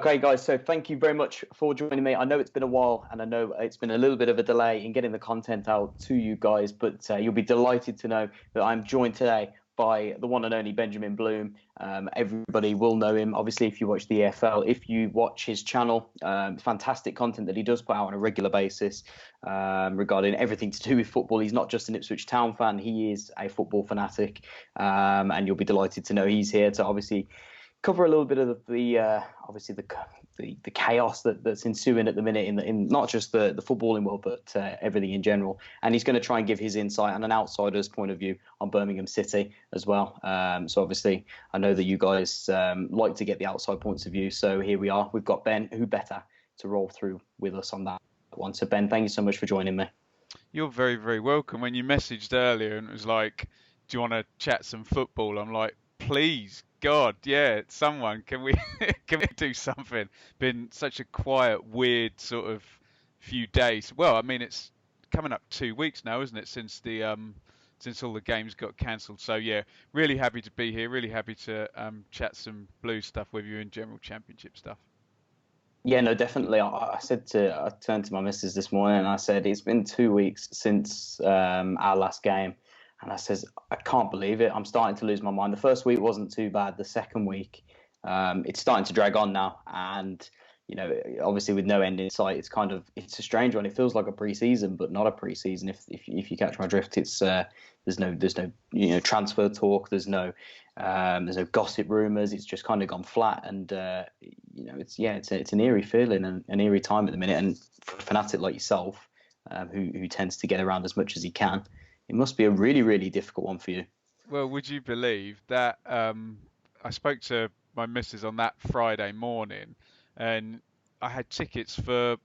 Okay, guys, so thank you very much for joining me. I know it's been a while and I know it's been a little bit of a delay in getting the content out to you guys, but you'll be delighted to know that I'm joined today by the one and only Benjamin Bloom. Everybody will know him, obviously, if you watch the EFL, if you watch his channel. Fantastic content that he does put out on a regular basis regarding everything to do with football. He's not just an Ipswich Town fan, he is a football fanatic, and you'll be delighted to know he's here to obviously cover a little bit of the chaos that's ensuing at the minute in not just the footballing world, but everything in general. And he's going to try and give his insight and an outsider's point of view on Birmingham City as well. So obviously, I know that you guys like to get the outside points of view. So here we are. We've got Ben, who better to roll through with us on that one. So Ben, thank you so much for joining me. You're very, very welcome. When you messaged earlier and it was like, do you want to chat some football? I'm like, please, God, yeah, someone, can we can we do something? Been such a quiet, weird sort of few days. Well, I mean, it's coming up 2 weeks now, isn't it, since since all the games got cancelled. So yeah, really happy to be here. Really happy to chat some Blues stuff with you and general Championship stuff. Yeah, no, definitely. I turned to my missus this morning and I said, it's been 2 weeks since our last game. And I says, I can't believe it. I'm starting to lose my mind. The first week wasn't too bad. The second week, it's starting to drag on now. And, you know, obviously with no end in sight, it's a strange one. It feels like a pre-season, but not a pre-season. If you catch my drift, it's there's no transfer talk. There's no gossip rumours. It's just kind of gone flat. And it's an eerie feeling and an eerie time at the minute. And for a fanatic like yourself, who tends to get around as much as he can, it must be a really, really difficult one for you. Well, would you believe that I spoke to my missus on that Friday morning and I had tickets for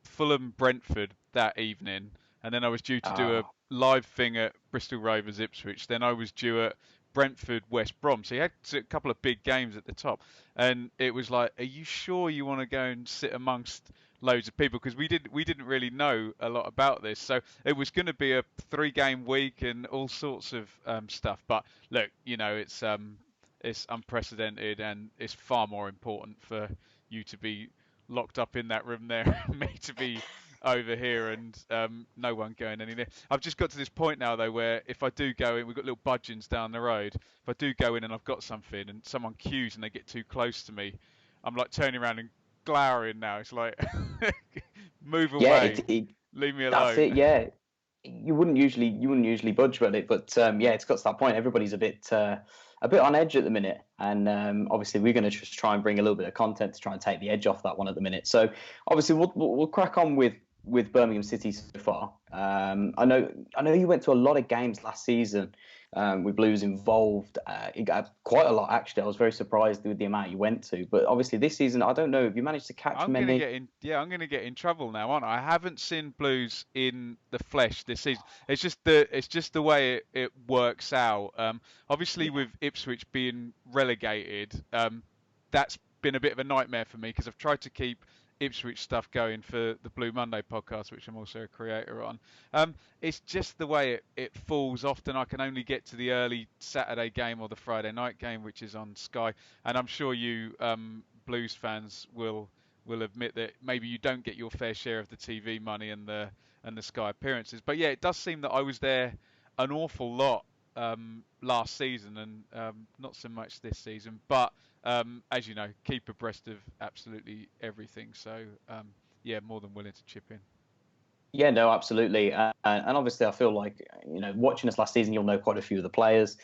Fulham Brentford that evening, and then I was due to do a live thing at Bristol Rovers Ipswich, then I was due at Brentford West Brom. So you had a couple of big games at the top, and it was like, are you sure you want to go and sit amongst loads of people? Because we didn't really know a lot about this, so it was going to be a 3-game week and all sorts of stuff. But look, you know, it's unprecedented, and it's far more important for you to be locked up in that room there and me to be over here, and no one going anywhere. I've just got to this point now though where if I do go in, we've got little budgeons down the road. If I do go in and I've got something and someone queues and they get too close to me, I'm like turning around and glowering now. It's like, move away, leave me alone. That's it. Yeah, you wouldn't usually budge with it, but it's got to that point. Everybody's a bit on edge at the minute, and obviously we're going to just try and bring a little bit of content to try and take the edge off that one at the minute. So obviously we'll crack on with Birmingham City so far. I know you went to a lot of games last season with Blues involved. You got quite a lot, actually. I was very surprised with the amount you went to. But obviously this season, I don't know if you managed to catch many. I'm going to get in trouble now, aren't I? I haven't seen Blues in the flesh this season. It's just the way it works out. Obviously with Ipswich being relegated, that's been a bit of a nightmare for me because I've tried to keep Ipswich stuff going for the Blue Monday podcast, which I'm also a creator on. It's just the way it falls. Often I can only get to the early Saturday game or the Friday night game, which is on Sky. And I'm sure you Blues fans will admit that maybe you don't get your fair share of the TV money and the Sky appearances. But yeah, it does seem that I was there an awful lot last season and not so much this season. But as you know, keep abreast of absolutely everything. So more than willing to chip in. Yeah, no, absolutely. And obviously I feel like, watching us last season, you'll know quite a few of the players.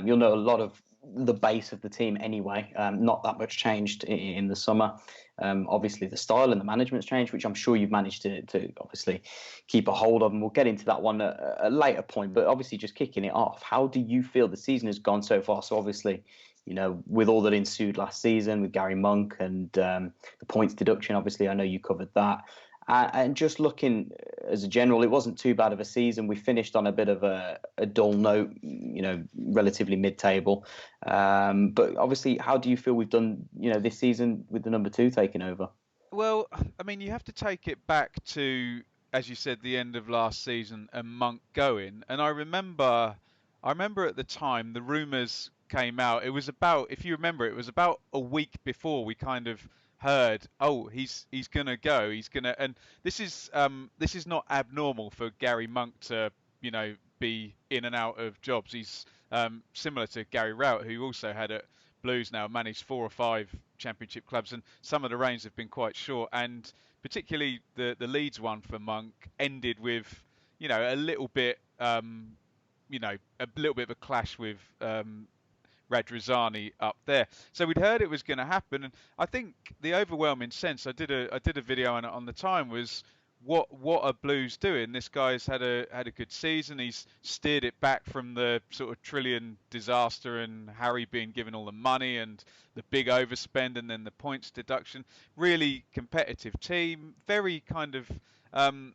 You'll know a lot of the base of the team anyway. Not that much changed in the summer. Obviously the style and the management's changed, which I'm sure you've managed to obviously keep a hold of, and we'll get into that one at a later point. But obviously just kicking it off, how do you feel the season has gone so far? So obviously, with all that ensued last season with Gary Monk and the points deduction, obviously I know you covered that. And just looking as a general, it wasn't too bad of a season. We finished on a bit of a dull note, relatively mid-table. But obviously, how do you feel we've done, this season with the number 2 taking over? Well, I mean, you have to take it back to, as you said, the end of last season and Monk going. And I remember at the time the rumours came out. It was about, if you remember, it was about a week before we kind of heard, oh, he's gonna go, and this is not abnormal for Gary Monk to, be in and out of jobs. He's similar to Gary Rowett, who also had at Blues now managed 4 or 5 championship clubs, and some of the reigns have been quite short, and particularly the Leeds one for Monk ended with, a little bit, a little bit of a clash with Radrizzani up there. So we'd heard it was going to happen, and I think the overwhelming sense, I did a video on the time, was what are Blues doing? This guy's had a good season. He's steered it back from the sort of trillion disaster and Harry being given all the money and the big overspend and then the points deduction. Really competitive team, very kind of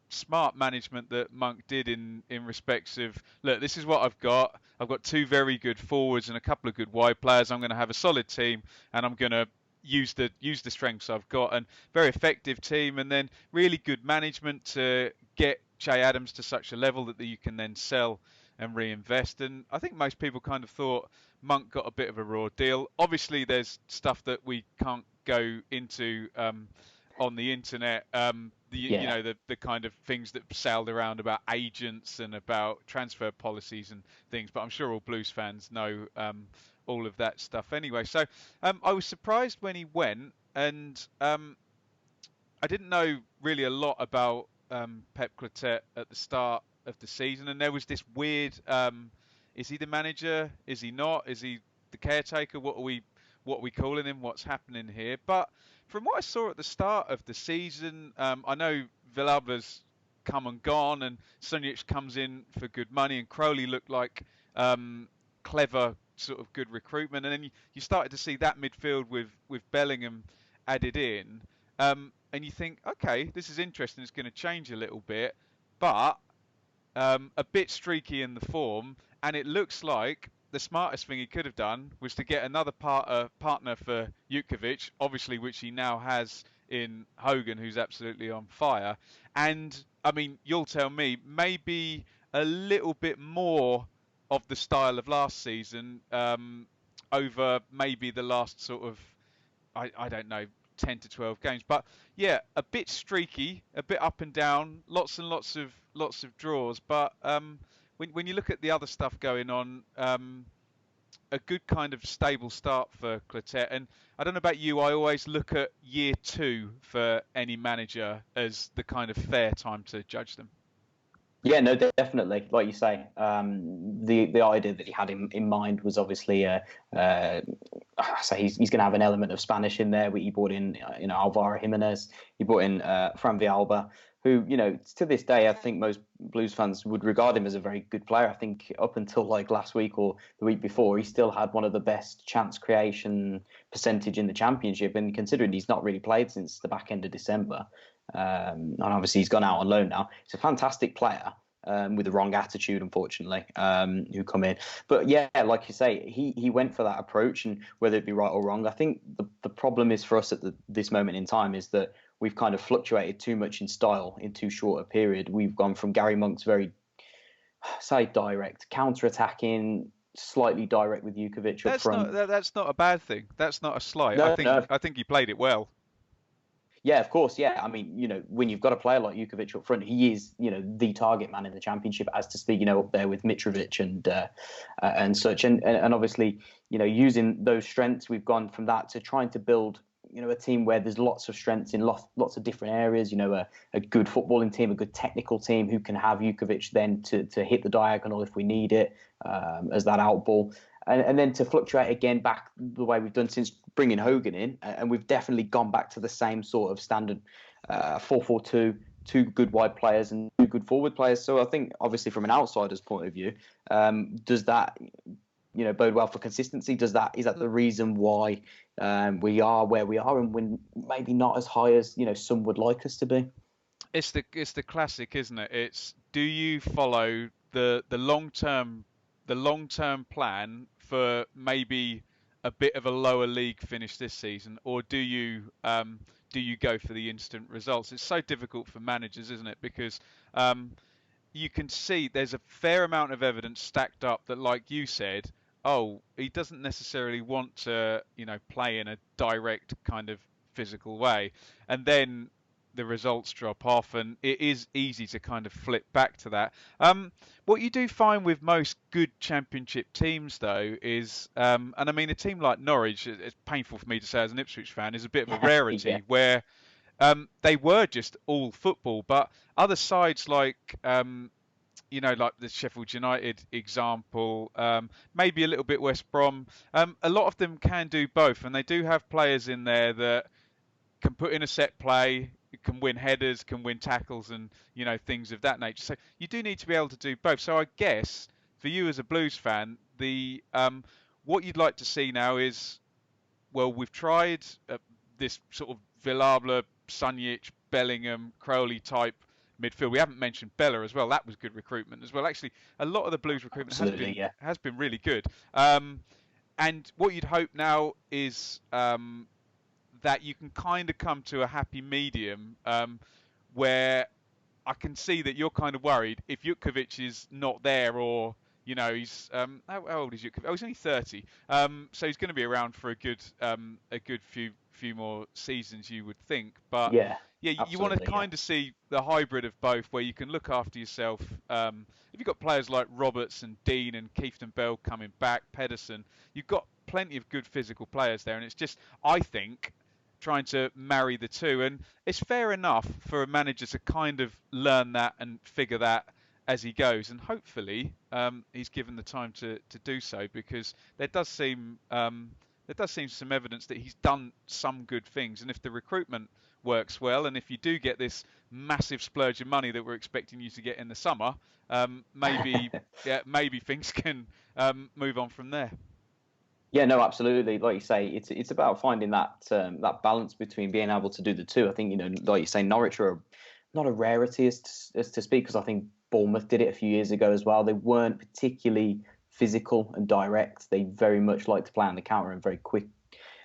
smart management that Monk did in respects of, look, this is what I've got. I've got 2 very good forwards and a couple of good wide players. I'm going to have a solid team, and I'm going to use the strengths I've got, and very effective team, and then really good management to get Che Adams to such a level that you can then sell and reinvest. And I think most people kind of thought Monk got a bit of a raw deal. Obviously, there's stuff that we can't go into on the internet. The kind of things that sailed around about agents and about transfer policies and things, but I'm sure all Blues fans know all of that stuff anyway. So I was surprised when he went, and I didn't know really a lot about Pep Clotet at the start of the season, and there was this weird, is he the manager? Is he not? Is he the caretaker? What are we calling him? What's happening here? But from what I saw at the start of the season, I know Villalba's come and gone, and Sunjic comes in for good money, and Crowley looked like clever sort of good recruitment, and then you started to see that midfield with Bellingham added in, and you think, okay, this is interesting. It's going to change a little bit, but a bit streaky in the form, and it looks like the smartest thing he could have done was to get another partner for Jutkiewicz, obviously, which he now has in Hogan, who's absolutely on fire. And, I mean, you'll tell me, maybe a little bit more of the style of last season over maybe the last sort of, I don't know, 10 to 12 games. But, yeah, a bit streaky, a bit up and down, lots and lots of draws. But when you look at the other stuff going on, a good kind of stable start for Clotet. And I don't know about you, I always look at year 2 for any manager as the kind of fair time to judge them. Yeah, no, definitely. Like you say, the idea that he had in mind was obviously, so he's going to have an element of Spanish in there. He brought in, Alvaro Jimenez. He brought in Fran Villalba, who, to this day, I think most Blues fans would regard him as a very good player. I think up until like last week or the week before, he still had one of the best chance creation percentage in the Championship. And considering he's not really played since the back end of December, and obviously he's gone out on loan now, he's a fantastic player. With the wrong attitude, unfortunately, who come in. But yeah, like you say, he went for that approach, and whether it be right or wrong, I think the problem is for us at this moment in time is that we've kind of fluctuated too much in style in too short a period. We've gone from Gary Monk's very, say, direct, counter-attacking, slightly direct with Jutkiewicz up front. That's not a bad thing. That's not a slight. No, I think he played it well. Yeah, of course. Yeah, I mean, when you've got a player like Jutkiewicz up front, he is, the target man in the Championship, as to speak, up there with Mitrovic and such. And obviously, using those strengths, we've gone from that to trying to build, a team where there's lots of strengths in lots of different areas. A good footballing team, a good technical team who can have Jutkiewicz then to hit the diagonal if we need it as that out ball. And then to fluctuate again back the way we've done since bringing Hogan in, and we've definitely gone back to the same sort of standard 4-4-2, 2 good wide players and 2 good forward players. So I think, obviously, from an outsider's point of view, does that bode well for consistency? Is that the reason why we are where we are, and when maybe not as high as some would like us to be? It's the classic, isn't it? It's, do you follow the long term plan for maybe a bit of a lower league finish this season, or do you go for the instant results? It's so difficult for managers, isn't it? Because you can see there's a fair amount of evidence stacked up that, like you said, he doesn't necessarily want to play in a direct kind of physical way, and then the results drop off, and it is easy to kind of flip back to that. What you do find with most good championship teams, though, is, and I mean, a team like Norwich, it's painful for me to say as an Ipswich fan, is a bit of a Yeah, rarity where they were just all football, but other sides like like the Sheffield United example, maybe a little bit West Brom. A lot of them can do both, and they do have players in there that can put in a set play, can win headers, can win tackles, and things of that nature. So you do need to be able to do both. So I guess for you as a Blues fan, the what you'd like to see now is, well, we've tried this sort of Villarreal, Sunjic, Bellingham, Crowley type midfield. We haven't mentioned Bella as well. That was good recruitment as well. Actually, a lot of the Blues recruitment absolutely. Yeah. has been really good. And what you'd hope now is that you can kind of come to a happy medium where I can see that you're kind of worried if Jutkovic is not there, or he's how old is Jutkovic? Oh, he's only 30. So he's going to be around for a good few more seasons, you would think. But Yeah, yeah, you want to absolutely. Yeah. kind of see the hybrid of both, where you can look after yourself. If you've got players like Roberts and Dean and Keithton Bell coming back, Pedersen, you've got plenty of good physical players there, and it's just, I think, trying to marry the two. And it's fair enough for a manager to kind of learn that and figure that as he goes. And hopefully he's given the time to do so, because there does seem some evidence that he's done some good things. And if the recruitment works well, and if you do get this massive splurge of money that we're expecting you to get in the summer, maybe things can move on from there. Yeah, no, absolutely. Like you say, it's about finding that balance between being able to do the two. I think, like you say, Norwich are not a rarity as to speak, because I think Bournemouth did it a few years ago as well. They weren't particularly physical and direct. They very much like to play on the counter and very quick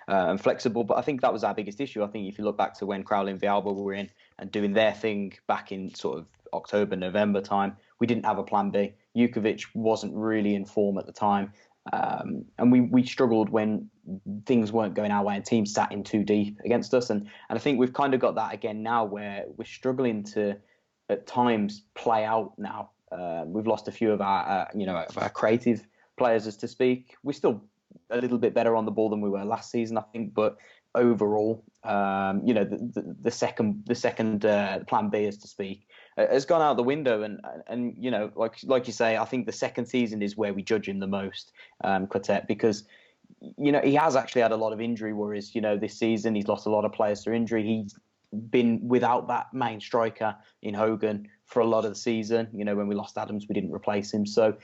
and flexible. But I think that was our biggest issue. I think if you look back to when Crowley and Villalba were in and doing their thing back in sort of October, November time, we didn't have a plan B. Jutkovic wasn't really in form at the time. And we struggled when things weren't going our way and teams sat in too deep against us. And I think we've kind of got that again now, where we're struggling to at times play out now. We've lost a few of our creative players, as to speak. We're still a little bit better on the ball than we were last season, I think, but overall, the second plan B, as to speak, has gone out the window. And like you say, I think the second season is where we judge him the most, Quartet, because he has actually had a lot of injury worries. This season he's lost a lot of players to injury. He's been without that main striker in Hogan for a lot of the season. When we lost Adams, we didn't replace him. So,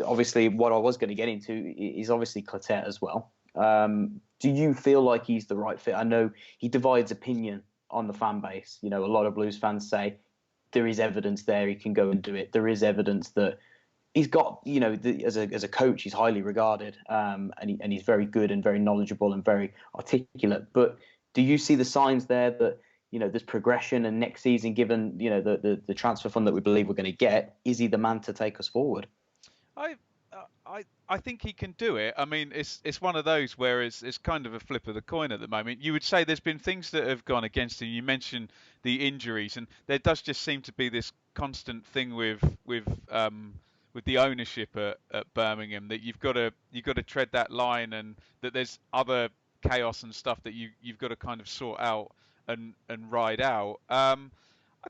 obviously what I was going to get into is obviously Quartet as well. Do you feel like he's the right fit? I know he divides opinion on the fan base. A lot of Blues fans say there is evidence there he can go and do it. There is evidence that he's got, as a coach, he's highly regarded, and he's very good and very knowledgeable and very articulate. But do you see the signs there that there's progression, and next season, given the transfer fund that we believe we're going to get, is he the man to take us forward? I think he can do it. I mean, it's one of those where it's kind of a flip of the coin at the moment. You would say there's been things that have gone against him. You mentioned the injuries, and there does just seem to be this constant thing with the ownership at Birmingham, that you've got to tread that line, and that there's other chaos and stuff that you've got to kind of sort out and ride out. I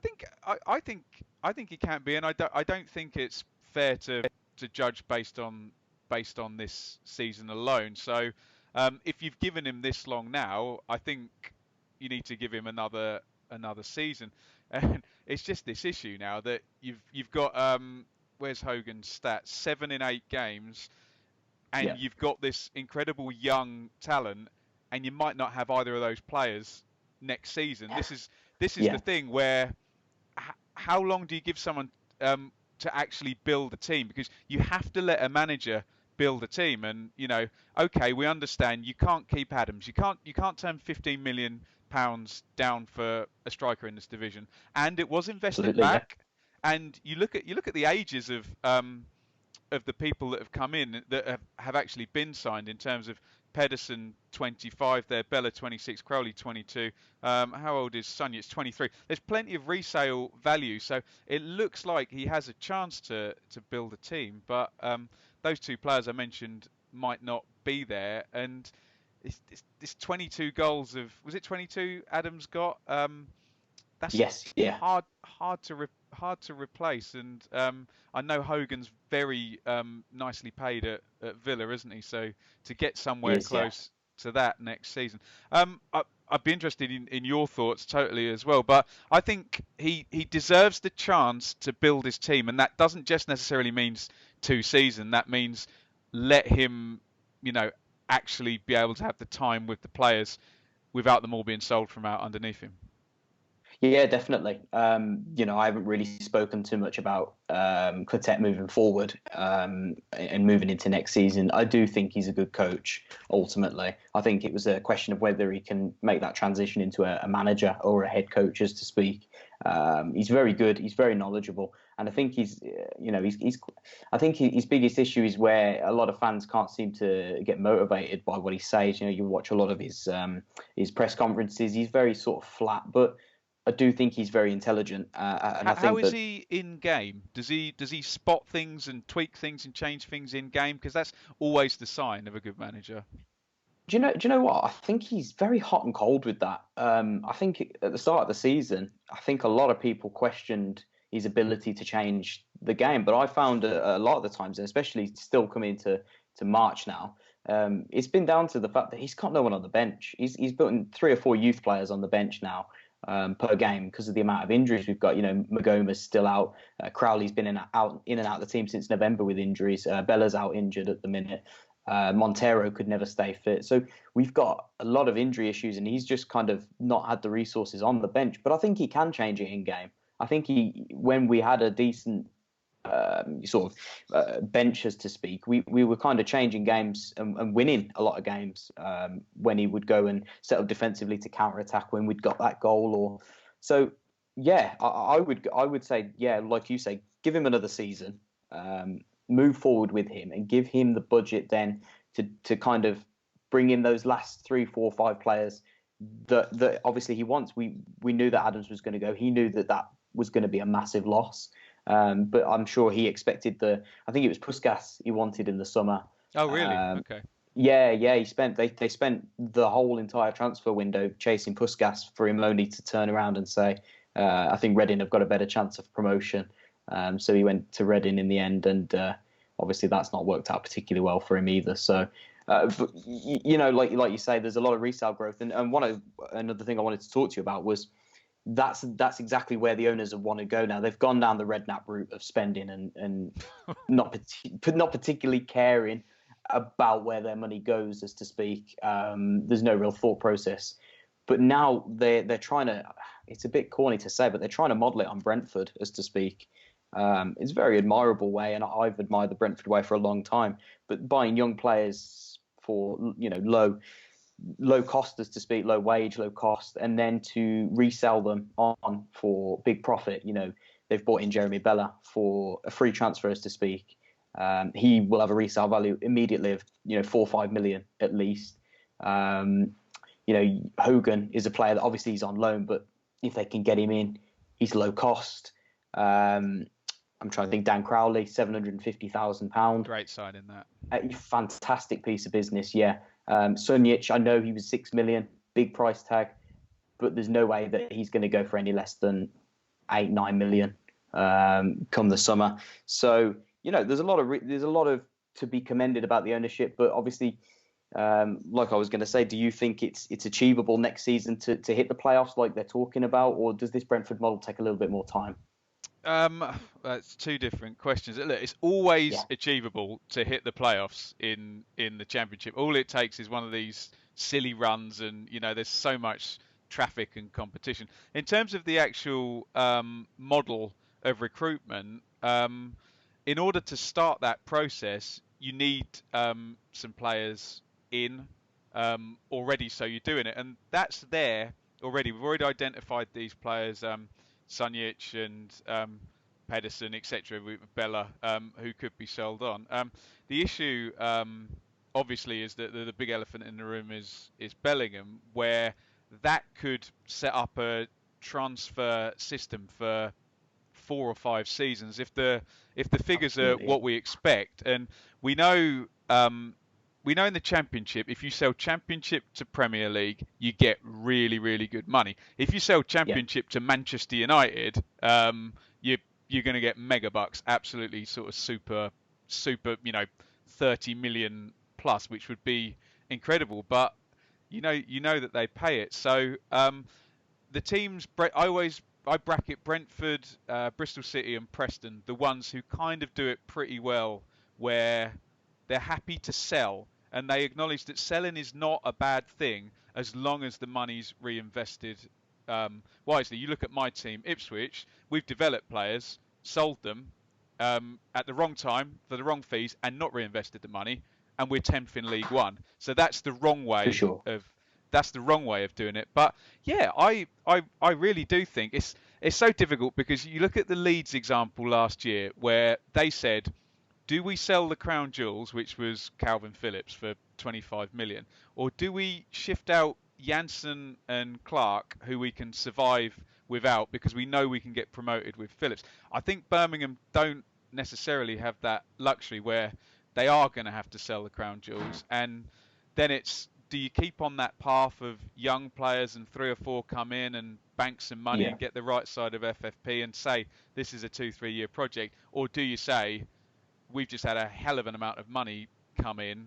think he can be, and I don't think it's fair to judge based on this season alone. So if you've given him this long now, I think you need to give him another season. And it's just this issue now that you've got where's Hogan's stats? 7 in 8 games, and Yeah. you've got this incredible young talent, and you might not have either of those players next season. This is Yeah. the thing where how long do you give someone to actually build a team? Because you have to let a manager build a team. And okay, we understand you can't keep Adams, you can't turn 15 million pounds down for a striker in this division, and it was invested Absolutely. Yeah. back. And you look at the ages of the people that have come in that have actually been signed, in terms of Pedersen 25 there, Bella 26, Crowley 22. How old is Sonia? It's 23. There's plenty of resale value, so it looks like he has a chance to build a team. But those two players I mentioned might not be there, and it's 22 goals of, was it 22 Adams got? That's Yes, yeah, hard to replace, and I know Hogan's very nicely paid at Villa, isn't he? So to get he somewhere is. Yeah. close to that next season, I'd be interested in your thoughts totally as well. But I think he deserves the chance to build his team, and that doesn't just necessarily means 2 seasons. That means let him, you know, actually be able to have the time with the players without them all being sold from out underneath him. Yeah, definitely. I haven't really spoken too much about Quartet moving forward and moving into next season. I do think he's a good coach, ultimately. I think it was a question of whether he can make that transition into a manager or a head coach, as to speak. He's very good. He's very knowledgeable. And I think I think his biggest issue is where a lot of fans can't seem to get motivated by what he says. You watch a lot of his press conferences. He's very sort of flat, but I do think he's very intelligent, and I How think is that. he in game? Does he spot things and tweak things and change things in game? Because that's always the sign of a good manager. Do you know what? I think he's very hot and cold with that. I think at the start of the season, I think a lot of people questioned his ability to change the game, but I found a lot of the times, and especially still coming to March now, it's been down to the fact that he's got no one on the bench. He's putting 3 or 4 youth players on the bench now. Per game because of the amount of injuries we've got. Magoma's still out. Crowley's been in and out of the team since November with injuries. Bella's out injured at the minute. Montero could never stay fit. So we've got a lot of injury issues, and he's just kind of not had the resources on the bench. But I think he can change it in game. I think when we had a decent sort of benches to speak, we were kind of changing games and winning a lot of games when he would go and set up defensively to counter attack when we'd got that goal. Or so, yeah, I would say, yeah, like you say, give him another season, move forward with him, and give him the budget then to kind of bring in those last 3, 4, 5 players that obviously he wants. We knew that Adams was going to go. He knew that was going to be a massive loss. But I'm sure he expected I think it was Puskas he wanted in the summer. Oh, really? Okay. Yeah. They spent the whole entire transfer window chasing Puskas for him only to turn around and say, I think Reading have got a better chance of promotion. So he went to Reading in the end, and obviously that's not worked out particularly well for him either. So, but, like you say, there's a lot of resale growth, and another thing I wanted to talk to you about was that's exactly where the owners want to go now. They've gone down the Redknapp route of spending and not particularly caring about where their money goes, as to speak. There's no real thought process. But now they're trying to. It's a bit corny to say, but they're trying to model it on Brentford, as to speak. It's a very admirable way, and I've admired the Brentford way for a long time. But buying young players for low cost, as to speak, low wage, low cost, and then to resell them on for big profit. They've bought in Jeremy Bella for a free transfer, as to speak. He will have a resale value immediately of 4 or 5 million at least. Hogan is a player that obviously he's on loan, but if they can get him in, he's low cost. I'm trying to think. Dan Crowley, £750,000. Great side in that. A fantastic piece of business, yeah. Sunjic, I know he was 6 million, big price tag, but there's no way that he's going to go for any less than 8, 9 million come the summer. So there's a lot of to be commended about the ownership, but obviously, like I was going to say, do you think it's achievable next season to hit the playoffs like they're talking about, or does this Brentford model take a little bit more time? That's two different questions. Look, it's always Yeah. achievable to hit the playoffs in the Championship. All it takes is one of these silly runs, and there's so much traffic and competition. In terms of the actual model of recruitment, in order to start that process, you need some players in already, so you're doing it, and that's there already. We've already identified these players. Sunjic and Pedersen, etc., with Bella, who could be sold on. The issue obviously is that the big elephant in the room is Bellingham, where that could set up a transfer system for 4 or 5 seasons if the figures are Absolutely. what we expect. And we know we know in the Championship, if you sell Championship to Premier League, you get really, really good money. If you sell Yeah. Championship to Manchester United, you're going to get mega bucks, absolutely sort of super, 30 million plus, which would be incredible. But you know that they pay it. So the teams, I bracket Brentford, Bristol City, and Preston, the ones who kind of do it pretty well, where they're happy to sell and they acknowledge that selling is not a bad thing as long as the money's reinvested wisely. You look at my team, Ipswich. We've developed players, sold them at the wrong time for the wrong fees, and not reinvested the money, and we're 10th in League One. So that's the wrong For way sure. of doing it. But yeah, I really do think it's so difficult because you look at the Leeds example last year where they said, do we sell the crown jewels, which was Calvin Phillips, for 25 million, or do we shift out Janssen and Clark, who we can survive without because we know we can get promoted with Phillips? I think Birmingham don't necessarily have that luxury where they are going to have to sell the crown jewels, and then it's, do you keep on that path of young players and 3 or 4 come in and bank some money Yeah. and get the right side of FFP and say this is a 2-3 year project, or do you say we've just had a hell of an amount of money come in,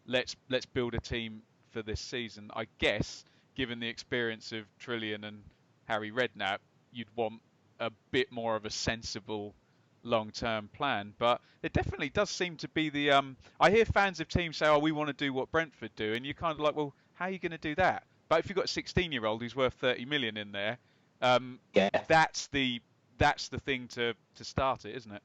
let's build a team for this season? I guess given the experience of Trillian and Harry Redknapp, you'd want a bit more of a sensible long-term plan. But it definitely does seem to be the I hear fans of teams say, oh, we want to do what Brentford do, and you're kind of like, well, how are you going to do that? But if you've got a 16-year-old who's worth 30 million in there, Yeah. that's the thing to start it, isn't it?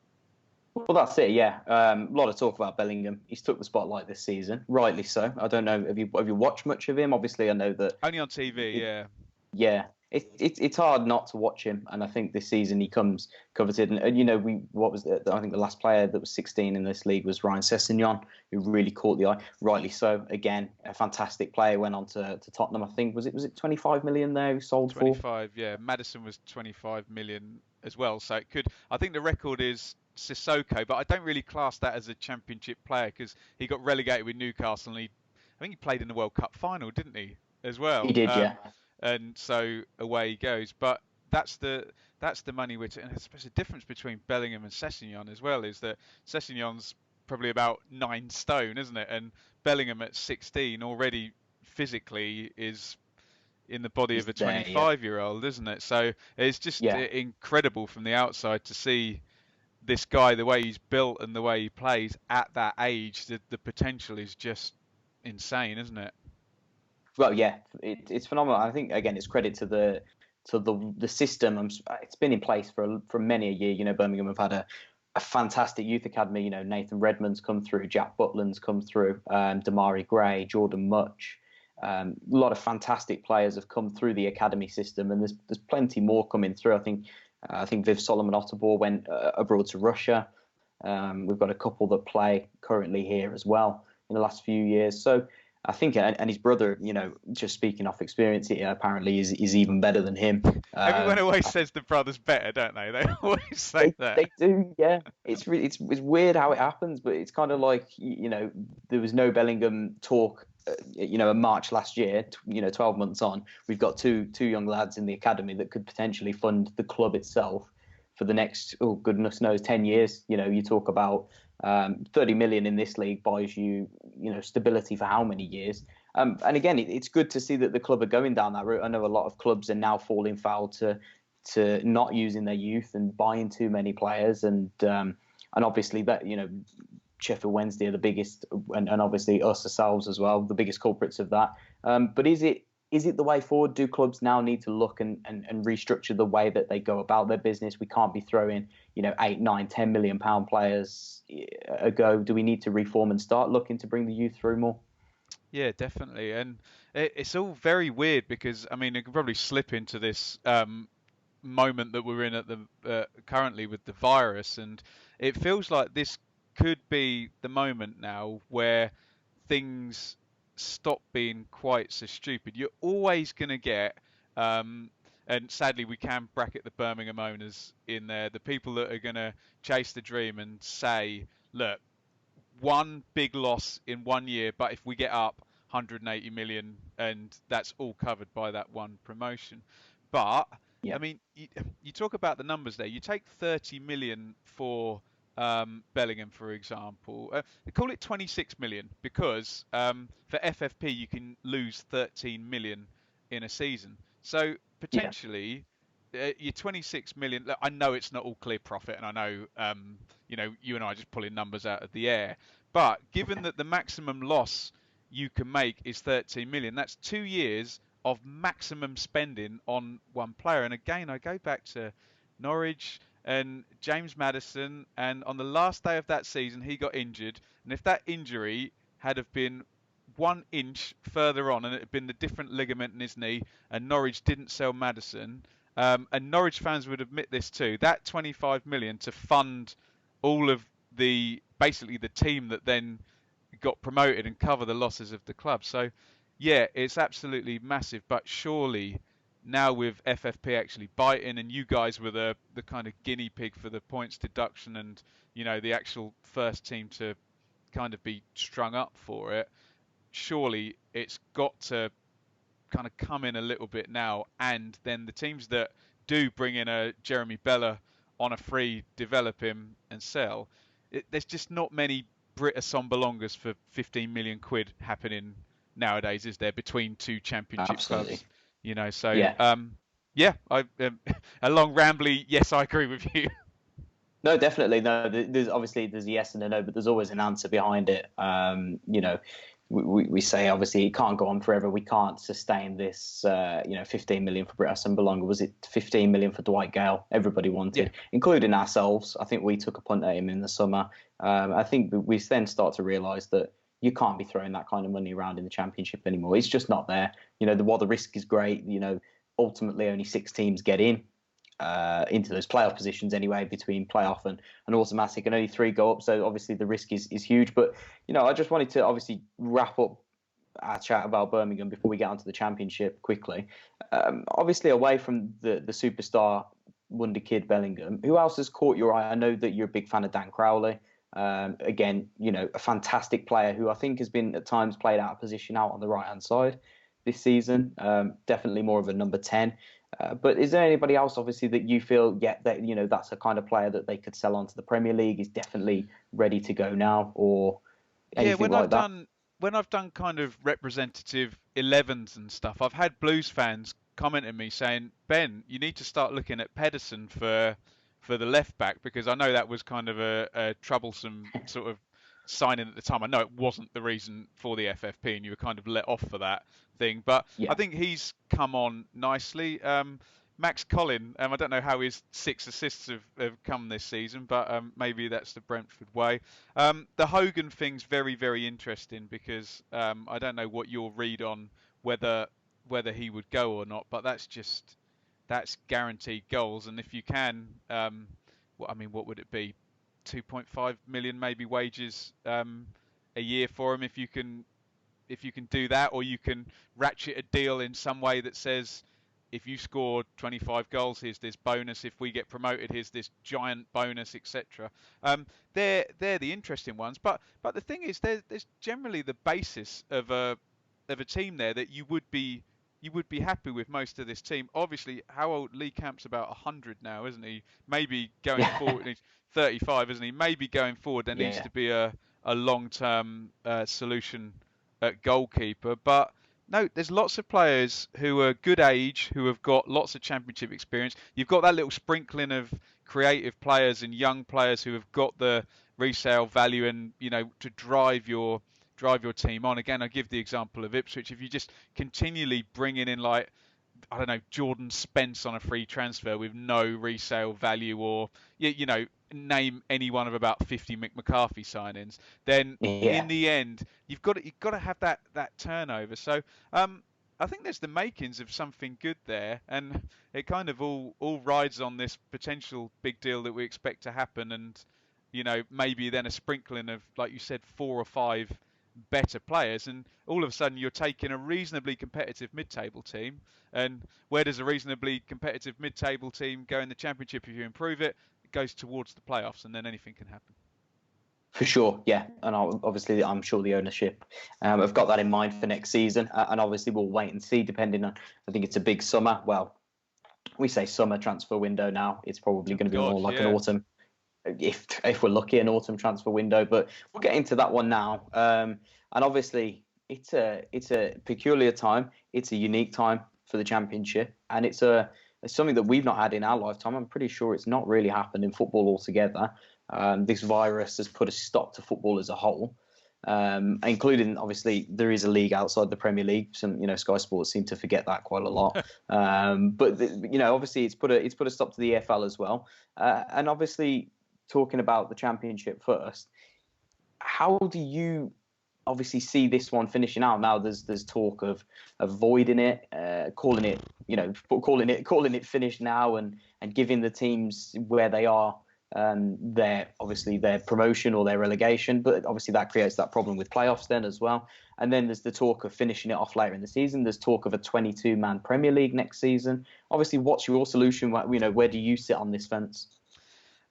Well, that's it. Yeah. A lot of talk about Bellingham. He's took the spotlight this season, rightly so. I don't know. Have you watched much of him? Obviously, I know that. Only on TV, yeah. Yeah, it's hard not to watch him, and I think this season he comes coveted. And you know, I think the last player that was 16 in this league was Ryan Sessegnon, who really caught the eye. Rightly so. Again, a fantastic player. Went on to Tottenham. I think was it 25 million there he sold for? 25, yeah. Madison was 25 million as well, so it could. I think the record is Sissoko, but I don't really class that as a championship player because he got relegated with Newcastle, and I think he played in the World Cup final, didn't he, as He well? did, yeah. And so away he goes. But that's the money and I suppose the difference between Bellingham and Sessegnon as well is that Sessegnon's probably about 9 stone, isn't it? And Bellingham at 16 already physically is in the body of He's a there, yeah. 25-year-old, isn't it? So it's just Yeah. incredible from the outside to see this guy, the way he's built and the way he plays at that age. The potential is just insane, isn't it? Well, yeah, it's phenomenal. I think again, it's credit to the system. It's been in place for many a year. You know, Birmingham have had a fantastic youth academy. You know, Nathan Redmond's come through, Jack Butland's come through, Damari Gray, Jordan Much. A lot of fantastic players have come through the academy system, and there's plenty more coming through. I think Viv Solomon Otterball went abroad to Russia. We've got a couple that play currently here as well in the last few years. So I think, and his brother, you know, just speaking off experience, apparently is even better than him. Everyone always says the brother's better, don't they? They always say that. They do, yeah. It's weird how it happens, but it's kind of like, you know, there was no Bellingham talk, you know, in March last year. 12 months on, we've got two young lads in the academy that could potentially fund the club itself for the next, oh goodness knows, 10 years. You know, you talk about 30 million in this league buys you, you know, stability for how many years? And again, it's good to see that the club are going down that route. I know a lot of clubs are now falling foul to not using their youth and buying too many players, and obviously that, you know, Sheffield Wednesday are the biggest, and obviously us ourselves as well, the biggest culprits of that. But is it the way forward? Do clubs now need to look and restructure the way that they go about their business? We can't be throwing, you know, 8, 9, 10 million pound players a go. Do we need to reform and start looking to bring the youth through more? Yeah, definitely. And it's all very weird because, I mean, it could probably slip into this moment that we're in at the currently with the virus, and it feels like this could be the moment now where things stop being quite so stupid. You're always going to get, and sadly we can bracket the Birmingham owners in there, the people that are going to chase the dream and say, look, one big loss in 1 year, but if we get up 180 million, and that's all covered by that one promotion. But Yeah. I mean, you talk about the numbers there. You take 30 million for Bellingham, for example. They call it 26 million because for FFP you can lose 13 million in a season. So Yeah. potentially your 26 million. Look, I know it's not all clear profit, and I know you and I are just pulling numbers out of the air. But given that the maximum loss you can make is 13 million, that's 2 years of maximum spending on one player. And again, I go back to Norwich and James Maddison, and on the last day of that season, he got injured. And if that injury had have been 1 inch further on, and it had been the different ligament in his knee, and Norwich didn't sell Maddison, and Norwich fans would admit this too, that 25 million to fund all of basically the team that then got promoted and cover the losses of the club. So yeah, it's absolutely massive. But surely now with FFP actually biting, and you guys were the kind of guinea pig for the points deduction, and the actual first team to kind of be strung up for it, surely it's got to kind of come in a little bit now. And then the teams that do bring in a Jeremy Bella on a free, develop him and sell, there's just not many Brit Assombalongas for 15 million quid happening nowadays, is there, between two championship Absolutely. clubs? So Yeah. yeah, a long rambly yes, I agree with you. No, definitely. No, there's obviously there's a yes and a no, but there's always an answer behind it. We say obviously it can't go on forever. We can't sustain this. 15 million for Britt Assombalonga. Was it 15 million for Dwight Gale? Everybody wanted, Yeah, including ourselves. I think we took a punt at him in the summer. I think we then start to realise that you can't be throwing that kind of money around in the Championship anymore. It's just not there. While the risk is great, ultimately only 6 teams get into those playoff positions anyway, between playoff and automatic, and only 3 go up. So obviously the risk is huge. But I just wanted to obviously wrap up our chat about Birmingham before we get onto the Championship quickly. Obviously, away from the superstar wonder kid Bellingham, who else has caught your eye? I know that you're a big fan of Dan Crowley. Again, a fantastic player who I think has been at times played out of position out on the right hand side this season. Definitely more of a number 10. But is there anybody else, obviously, that you feel, that's a kind of player that they could sell on to the Premier League, is definitely ready to go now, or yeah. anything like that? When I've done kind of representative 11s and stuff, I've had Blues fans comment at me saying, Ben, you need to start looking at Pedersen for the left back, because I know that was kind of a troublesome sort of signing at the time. I know it wasn't the reason for the FFP, and you were kind of let off for that thing, but I Yeah. think he's come on nicely. Max Collin, I don't know how his 6 assists have come this season, but maybe that's the Brentford way. The Hogan thing's very, very interesting, because I don't know what your read on whether he would go or not, but that's guaranteed goals. And if you can, what would it be? 2.5 million maybe wages a year for him, if you can do that, or you can ratchet a deal in some way that says, if you score 25 goals, here's this bonus. If we get promoted, here's this giant bonus, etc. They're the interesting ones. But the thing is, there's generally the basis of a team there that you would be happy with most of this team. Obviously, how old Lee Camp's about 100 now, isn't he? Maybe going Yeah. forward, he's 35, isn't he? Maybe going forward there needs Yeah. to be a long-term solution at goalkeeper. But no, there's lots of players who are good age, who have got lots of championship experience. You've got that little sprinkling of creative players and young players who have got the resale value, and to drive your team on. Again, I give the example of Ipswich. If you just continually bringing in, like, I don't know, Jordan Spence on a free transfer with no resale value, or name any one of about 50 Mick McCarthy signings, then in Yeah. the end you've got to have that turnover. So I think there's the makings of something good there, and it kind of all rides on this potential big deal that we expect to happen, and maybe then a sprinkling of, like you said, 4 or 5 better players, and all of a sudden you're taking a reasonably competitive mid-table team. And where does a reasonably competitive mid-table team go in the Championship if you improve it? It goes towards the playoffs, and then anything can happen. For sure, yeah, and obviously I'm sure the ownership have got that in mind for next season, and obviously we'll wait and see. Depending on, I think it's a big summer. Well, we say summer transfer window now. It's probably going to be more like an autumn, if we're lucky, an autumn transfer window. But we'll get into that one now. And obviously it's a peculiar time. It's a unique time for the Championship, and it's something that we've not had in our lifetime. I'm pretty sure it's not really happened in football altogether. This virus has put a stop to football as a whole, including, obviously, there is a league outside the Premier League. Some, Sky Sports seem to forget that quite a lot. But obviously, it's put a stop to the EFL as well. And obviously, talking about the Championship first, how do you obviously see this one finishing out? Now there's talk of avoiding it, calling it finished now, and giving the teams where they are their promotion or their relegation. But obviously that creates that problem with playoffs then as well. And then there's the talk of finishing it off later in the season. There's talk of a 22-man Premier League next season. Obviously, what's your solution? Where do you sit on this fence?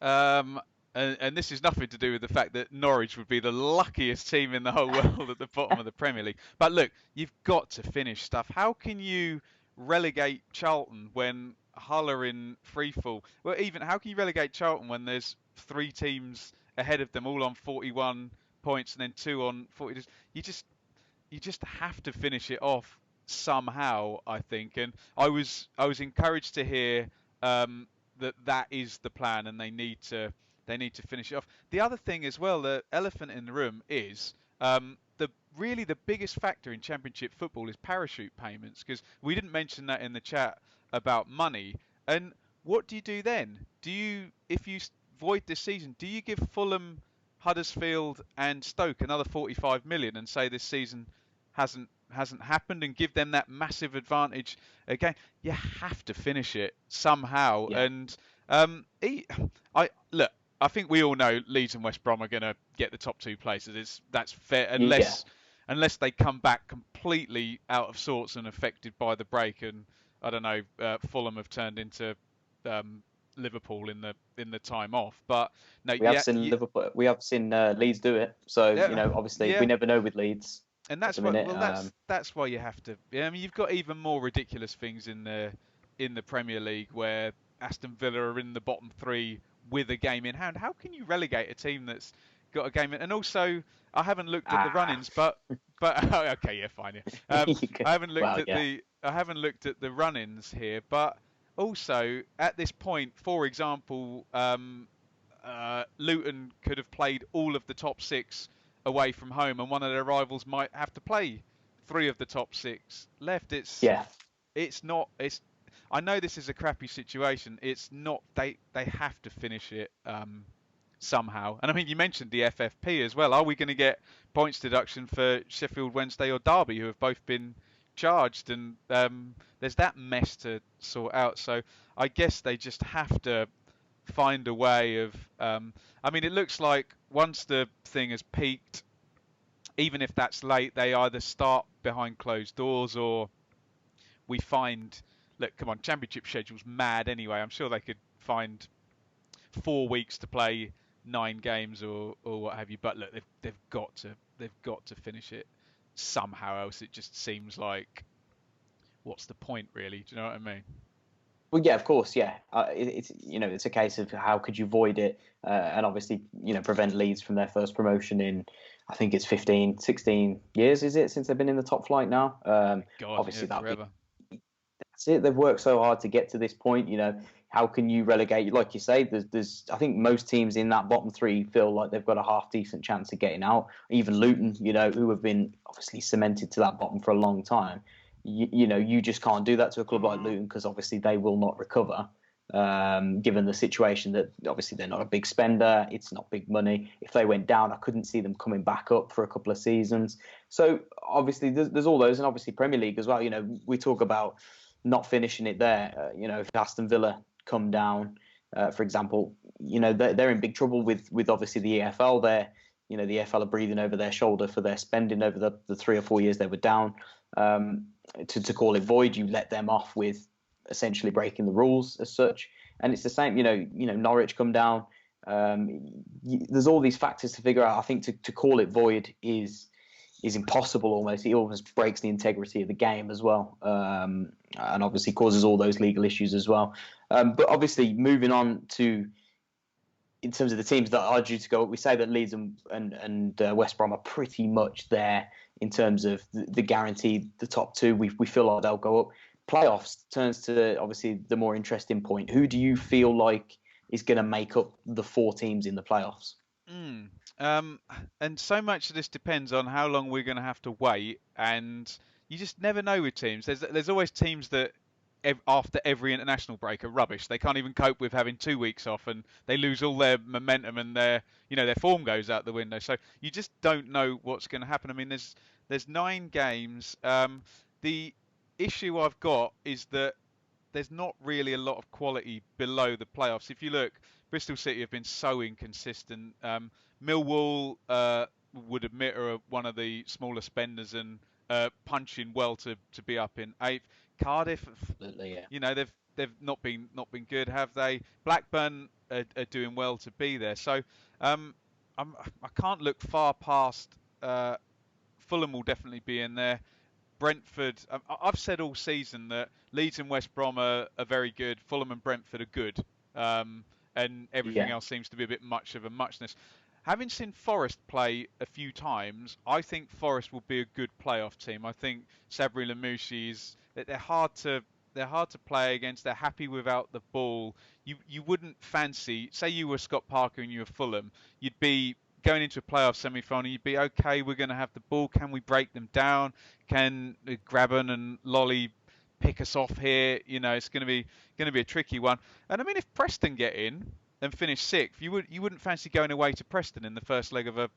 And this is nothing to do with the fact that Norwich would be the luckiest team in the whole world at the bottom of the Premier League. But look, you've got to finish stuff. How can you relegate Charlton when Hull are in freefall? Well, even how can you relegate Charlton when there's 3 teams ahead of them, all on 41 points, and then 2 on 40? You just have to finish it off somehow, I think. And I was encouraged to hear that is the plan, and they need to finish it off. The other thing as well, the elephant in the room is the biggest factor in Championship football is parachute payments, because we didn't mention that in the chat about money. And what do you do then? If you void this season, do you give Fulham, Huddersfield and Stoke another 45 million and say this season hasn't happened, and give them that massive advantage again? You have to finish it somehow. Yeah. And I think we all know Leeds and West Brom are going to get the top 2 places. That's fair, unless they come back completely out of sorts and affected by the break. And I don't know, Fulham have turned into Liverpool in the time off. But no, Liverpool. We have seen Leeds do it. So obviously we never know with Leeds. And that's that's why you have to. I mean, you've got even more ridiculous things in the Premier League where Aston Villa are in the bottom 3 with a game in hand. How can you relegate a team that's got a game in? And also, I haven't looked at the run-ins, but okay, yeah, fine. Yeah. I haven't looked at the run-ins here, but also at this point, for example, Luton could have played all of the top 6 away from home, and one of their rivals might have to play 3 of the top 6 left. I know this is a crappy situation. It's not. They have to finish it somehow. And I mean, you mentioned the FFP as well. Are we going to get points deduction for Sheffield Wednesday or Derby, who have both been charged? And there's that mess to sort out. So I guess they just have to find a way of. I mean, it looks like once the thing has peaked, even if that's late, they either start behind closed doors or we find. Look, come on, Championship schedule's mad anyway. I'm sure they could find 4 weeks to play 9 games or what have you. But look, they've got to finish it somehow, else it just seems like, what's the point really? Do you know what I mean? Well, yeah, of course, yeah. It's a case of how could you void it, and obviously, prevent Leeds from their first promotion in, I think it's 15, 16 years, is it, since they've been in the top flight now? God, obviously yeah, forever. That's it. They've worked so hard to get to this point. How can you relegate? Like you say, there's. I think most teams in that bottom 3 feel like they've got a half decent chance of getting out. Even Luton, who have been obviously cemented to that bottom for a long time. You just can't do that to a club like Luton, because obviously they will not recover, given the situation that obviously they're not a big spender. It's not big money. If they went down, I couldn't see them coming back up for a couple of seasons. So obviously there's all those, and obviously Premier League as well. We talk about not finishing it there. If Aston Villa come down, for example, they're in big trouble with obviously the EFL. the EFL are breathing over their shoulder for their spending over the 3 or 4 years they were down. To call it void, you let them off with essentially breaking the rules as such. And it's the same, Norwich come down. There's all these factors to figure out. I think to call it void is impossible almost. It almost breaks the integrity of the game as well, and obviously causes all those legal issues as well. But obviously, moving on to in terms of the teams that are due to go up, we say that Leeds and West Brom are pretty much there in terms of the guaranteed the top two. We feel like they'll go up. Playoffs turns to obviously the more interesting point. Who do you feel like is going to make up the 4 teams in the playoffs? And so much of this depends on how long we're going to have to wait, and you just never know with teams. There's always teams that after every international break are rubbish. They can't even cope with having 2 weeks off, and they lose all their momentum, and their form goes out the window. So you just don't know what's going to happen. I mean, there's 9 games. The issue I've got is that there's not really a lot of quality below the playoffs. If you look, Bristol City have been so inconsistent. Millwall would admit are one of the smaller spenders and punching well to be up in 8th. Cardiff, absolutely, yeah. They've not been good, have they? Blackburn are doing well to be there. So I can't look far past. Fulham will definitely be in there. Brentford, I've said all season that Leeds and West Brom are very good. Fulham and Brentford are good. And everything else seems to be a bit much of a muchness. Having seen Forest play a few times, I think Forest will be a good playoff team. I think Sabri Lamouchi they're hard to play against. They're happy without the ball. You wouldn't fancy, say you were Scott Parker and you were Fulham, you'd be going into a playoff semi-final, you'd be okay. We're going to have the ball. Can we break them down? Can Graben and Lolly pick us off here? It's going to be a tricky one. And I mean, if Preston get in and finish 6th, you wouldn't fancy going away to Preston in the first leg of a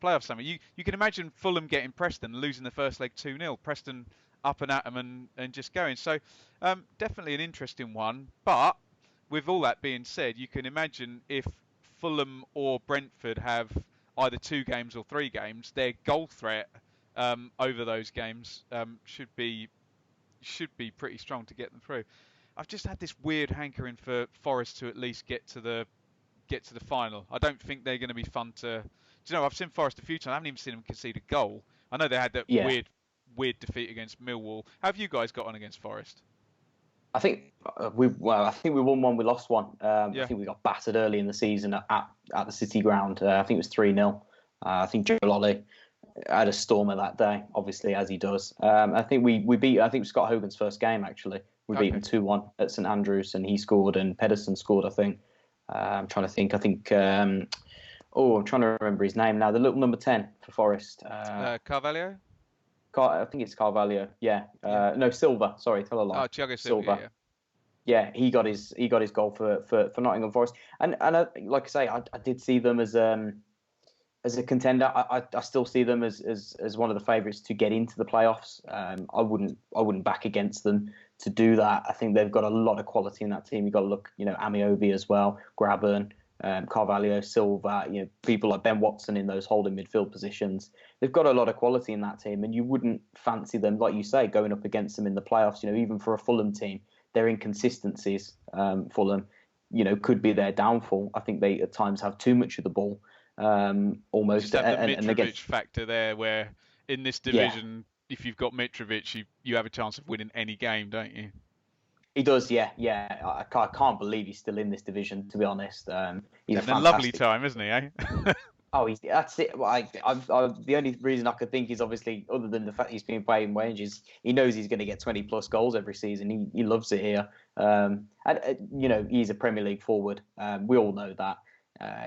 playoff semi. You can imagine Fulham getting Preston, losing the first leg 2-0. Preston up and at them and just going. So definitely an interesting one. But with all that being said, you can imagine if Fulham or Brentford have either 2 games or 3 games, their goal threat over those games should be pretty strong to get them through. I've just had this weird hankering for Forest to at least get to the final. I don't think they're going to be fun to. Do you know? I've seen Forest a few times. I haven't even seen them concede a goal. I know they had that weird defeat against Millwall. How have you guys got on against Forest? I think we won one, we lost one. I think we got battered early in the season at the City ground. I think it was 3-0. I think Joe Lolly had a stormer that day, obviously, as he does. I think we beat. I think it was Scott Hogan's first game actually. We beat him 2-1 at St Andrews, and he scored, and Pedersen scored. I think. I'm trying to think. I think. I'm trying to remember his name now. The little number 10 for Forest. Carvalho. I think it's Carvalho. Yeah. No, Silva. Sorry, tell a lie. Oh, Thiago Silva. Yeah, he got his goal for Nottingham Forest, and like I say, I did see them as a contender. I still see them as one of the favourites to get into the playoffs. I wouldn't back against them to do that. I think they've got a lot of quality in that team. You've got to look, Amiobi as well, Graben, Carvalho, Silva, people like Ben Watson in those holding midfield positions. They've got a lot of quality in that team, and you wouldn't fancy them, like you say, going up against them in the playoffs. Even for a Fulham team, their inconsistencies, Fulham, could be their downfall. I think they at times have too much of the ball, almost. Just have the Mitrovic factor there, where in this division, if you've got Mitrovic, you have a chance of winning any game, don't you? He does, yeah. I can't believe he's still in this division, to be honest. He's having a lovely time, isn't he? Eh? That's it. The only reason I could think is obviously, other than the fact he's been playing wages, he knows he's going to get 20 plus goals every season. He loves it here, and he's a Premier League forward. We all know that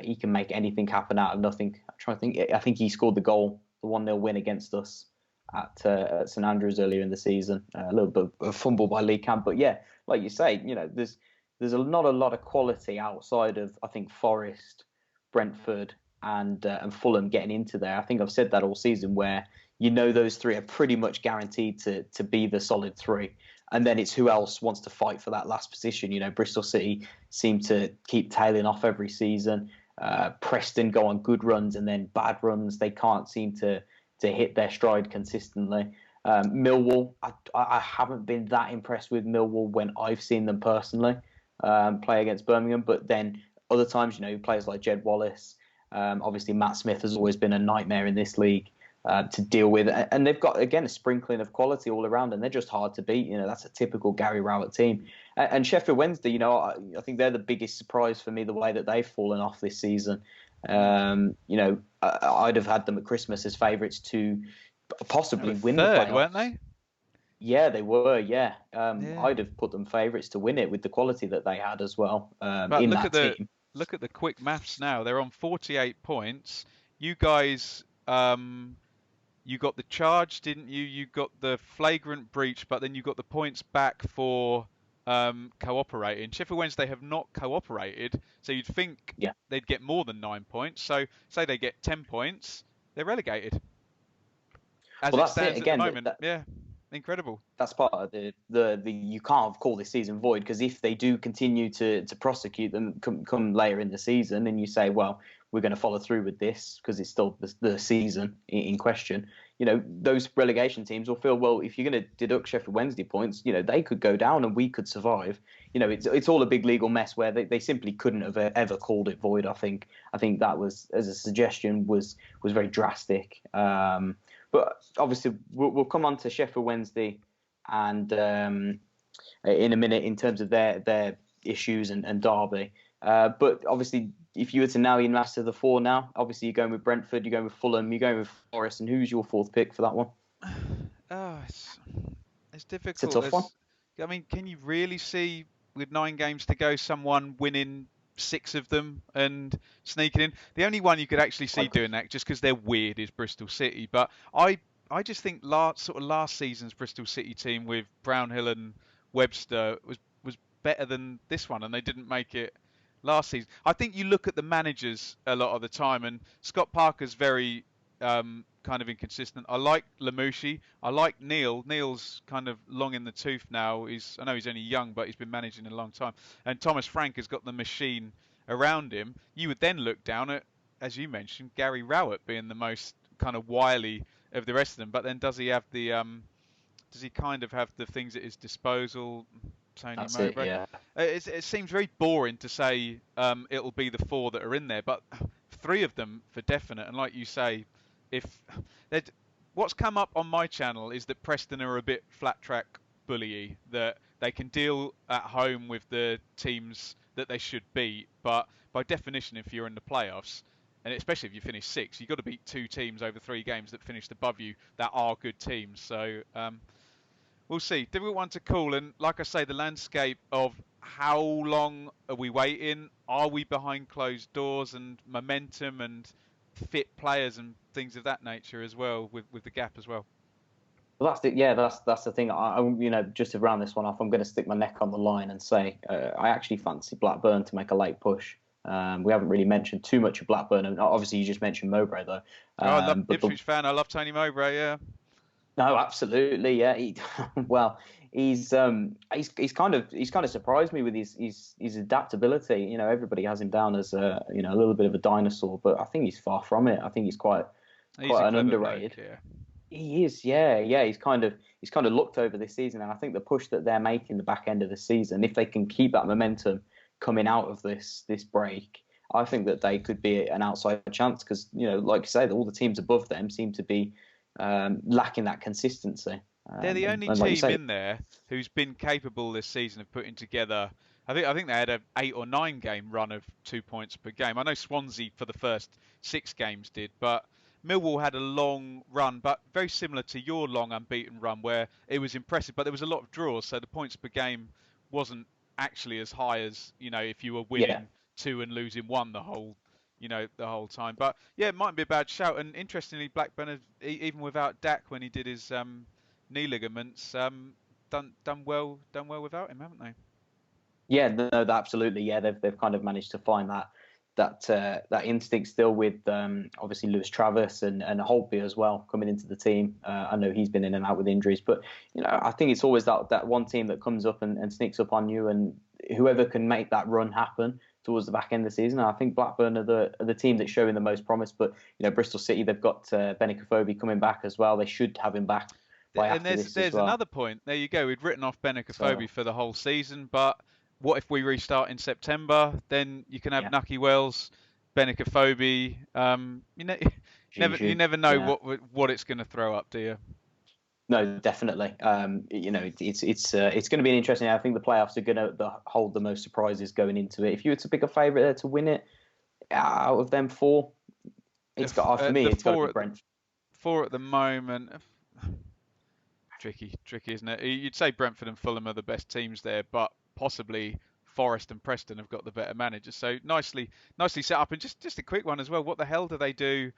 he can make anything happen out of nothing. I'm trying to think. I think he scored the goal, the 1-0 win against us at St Andrews earlier in the season. A little bit of a fumble by Lee Camp, but yeah, like you say, there's not a lot of quality outside of, I think, Forest, Brentford, and Fulham getting into there. I think I've said that all season, where those 3 are pretty much guaranteed to be the solid 3, and then it's who else wants to fight for that last position. Bristol City seem to keep tailing off every season. Preston go on good runs and then bad runs. They can't seem to hit their stride consistently. Millwall, I haven't been that impressed with Millwall when I've seen them personally play against Birmingham. But then other times, players like Jed Wallace, obviously Matt Smith has always been a nightmare in this league to deal with. And they've got, again, a sprinkling of quality all around, and they're just hard to beat. That's a typical Gary Rowett team. And Sheffield Wednesday, I think they're the biggest surprise for me, the way that they've fallen off this season. I'd have had them at Christmas as favourites to possibly win the playoffs. Weren't they? Yeah, they were. Yeah, I'd have put them favourites to win it with the quality that they had as well. But in that team. Look at the quick maths now. They're on 48 points. You guys, you got the charge, didn't you? You got the flagrant breach, but then you got the points back for cooperating. Sheffield Wednesday have not cooperated, so you'd think they'd get more than 9 points. So say they get 10 points, they're relegated. As it stands again, at the moment, incredible. That's part of the you can't call this season void, because if they do continue to prosecute them come later in the season, and you say, well, we're going to follow through with this because it's still the season in question, those relegation teams will feel, well, if you're going to deduct Sheffield Wednesday points, they could go down and we could survive. It's all a big legal mess where they simply couldn't have ever called it void. I think that was, as a suggestion, was very drastic. But obviously, we'll come on to Sheffield Wednesday and in a minute in terms of their issues and Derby. But obviously, if you were to narrow your mass to the four now, obviously you're going with Brentford, you're going with Fulham, you're going with Forest, and who's your fourth pick for that one? It's difficult. It's a tough one. I mean, can you really see, with 9 games to go, someone winning 6 of them and sneaking in? The only one you could actually see doing that, just because they're weird, is Bristol City. But I just think last season's Bristol City team with Brownhill and Webster was better than this one, and they didn't make it last season. I think you look at the managers a lot of the time, and Scott Parker's very kind of inconsistent. I like Lamouchi. I like Neil. Neil's kind of long in the tooth now. I know he's only young, but he's been managing a long time. And Thomas Frank has got the machine around him. You would then look down at, as you mentioned, Gary Rowett being the most kind of wily of the rest of them. But then does he have the does he kind of have the things at his disposal? Tony Mowbray. It seems very boring to say it'll be the 4 that are in there, but 3 of them for definite. And like you say, what's come up on my channel is that Preston are a bit flat track bully, that they can deal at home with the teams that they should beat, but by definition, if you're in the playoffs, and especially if you finish 6th, you've got to beat 2 teams over 3 games that finished above you that are good teams. So we'll see. Difficult one to call. And like I say, the landscape of how long are we waiting? Are we behind closed doors, and momentum and fit players and things of that nature as well, with the gap as well? Well, that's the thing. Just to round this one off, I'm going to stick my neck on the line and say I actually fancy Blackburn to make a late push. We haven't really mentioned too much of Blackburn, and obviously you just mentioned Mowbray though. I love Ipswich fan. I love Tony Mowbray. Yeah. No, absolutely. Yeah. He's kind of surprised me with his adaptability. Everybody has him down as a little bit of a dinosaur, but I think he's far from it. I think he's quite an underrated. Bloke, yeah. He is, yeah. He's kind of looked over this season, and I think the push that they're making the back end of the season, if they can keep that momentum coming out of this break, I think that they could be an outside chance, because like you say, all the teams above them seem to be lacking that consistency. They're the only team in there who's been capable this season of putting together. I think they had an 8 or 9 game run of 2 points per game. I know Swansea for the first 6 games did, but Millwall had a long run, but very similar to your long unbeaten run, where it was impressive, but there was a lot of draws, so the points per game wasn't actually as high as if you were winning 2 and losing 1 the whole time. But yeah, it mightn't be a bad shout. And interestingly, Blackburn, even without Dak when he did his knee ligaments, done well without him, haven't they? Yeah, no, absolutely. Yeah, they've kind of managed to find that instinct still with obviously Lewis Travis and Holtby as well coming into the team. I know he's been in and out with injuries, but I think it's always that one team that comes up and sneaks up on you, and whoever can make that run happen towards the back end of the season. I think Blackburn are the team that's showing the most promise. But Bristol City, they've got Bftv coming back as well. They should have him back by And after this there's as well. another point. There you go. We'd written off Bftv for the whole season, but what if we restart in September? Then you can have Nucky Wells, Bftv. You never know what it's going to throw up, do you? No, definitely. It's going to be an interesting. I think the playoffs are going to hold the most surprises going into it. If you were to pick a favourite there to win it, out of them four, it's got for me. It's got to be Brentford. Four at the moment. Tricky, isn't it? You'd say Brentford and Fulham are the best teams there, but possibly Forest and Preston have got the better managers. So nicely set up. And just a quick one as well. What the hell do they do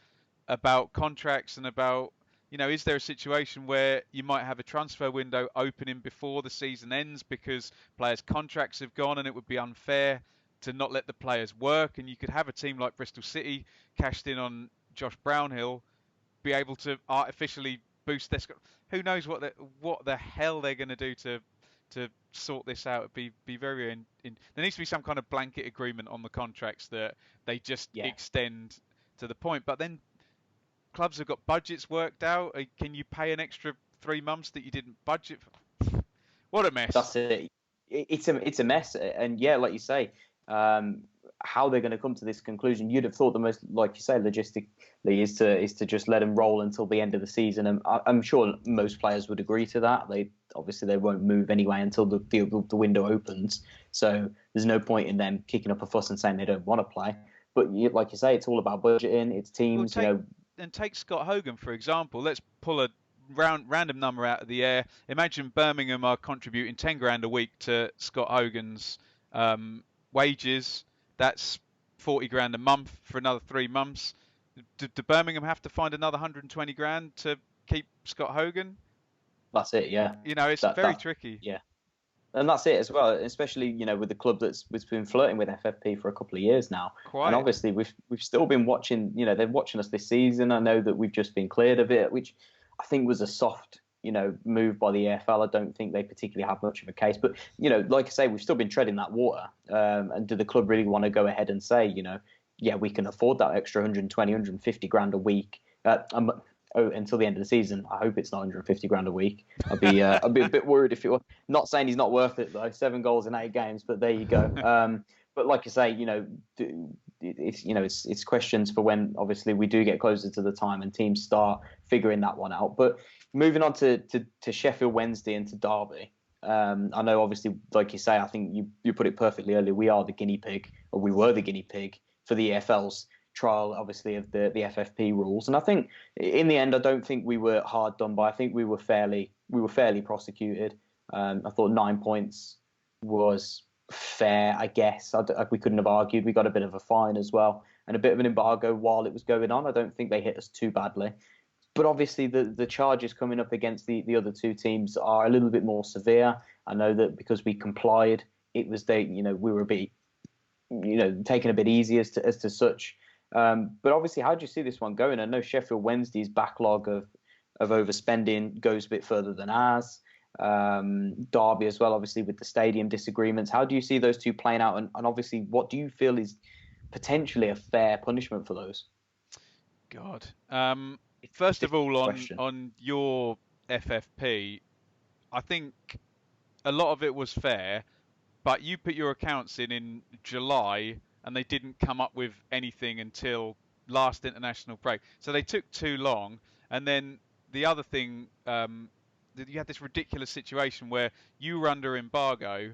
about contracts and about, is there a situation where you might have a transfer window opening before the season ends because players' contracts have gone, and it would be unfair to not let the players work? And you could have a team like Bristol City cashed in on Josh Brownhill, be able to artificially boost their. Who knows what the hell they're going to do to sort this out? It'd be very. There needs to be some kind of blanket agreement on the contracts that they just extend to the point. But then clubs have got budgets worked out. Can you pay an extra 3 months that you didn't budget for? What a mess. That's it. It's a mess. And like you say, how they're going to come to this conclusion, you'd have thought the most, like you say, logistically is to just let them roll until the end of the season. And I'm sure most players would agree to that. They won't move anyway until the window opens. So there's no point in them kicking up a fuss and saying they don't want to play. But like you say, it's all about budgeting. It's teams, And take Scott Hogan, for example. Let's pull a random number out of the air. Imagine Birmingham are contributing 10 grand a week to Scott Hogan's wages. That's 40 grand a month for another 3 months. Do Birmingham have to find another 120 grand to keep Scott Hogan? That's it, yeah. It's very tricky. Yeah. And that's it as well, especially, with the club that's been flirting with FFP for a couple of years now. Quite. And obviously we've still been watching, they're watching us this season. I know that we've just been cleared of it, which I think was a soft, move by the EFL. I don't think they particularly have much of a case. But, like I say, we've still been treading that water. And do the club really want to go ahead and say, we can afford that extra 120, 150 grand a week until the end of the season? I hope it's not 150 grand a week. I'd be a bit worried if it were. Not saying he's not worth it though. 7 goals in 8 games, but there you go. But like you say, it's questions for when obviously we do get closer to the time and teams start figuring that one out. But moving on to Sheffield Wednesday and to Derby. I know obviously, like you say, I think you put it perfectly earlier. We are the guinea pig, or we were the guinea pig for the EFL's trial, obviously, of the FFP rules. And I think in the end, I don't think we were hard done by. I think we were fairly prosecuted. I thought 9 points was fair, I guess. We couldn't have argued. We got a bit of a fine as well and a bit of an embargo while it was going on. I don't think they hit us too badly. But obviously the charges coming up against the other two teams are a little bit more severe. I know that because we complied, it was we were a bit, taken a bit easy as to such. But obviously, how do you see this one going? I know Sheffield Wednesday's backlog of overspending goes a bit further than ours. Derby as well, obviously, with the stadium disagreements. How do you see those two playing out? And obviously, what do you feel is potentially a fair punishment for those? God. First of all, on your FFP, I think a lot of it was fair, but you put your accounts in July and they didn't come up with anything until last international break. So they took too long. And then the other thing, you had this ridiculous situation where you were under embargo,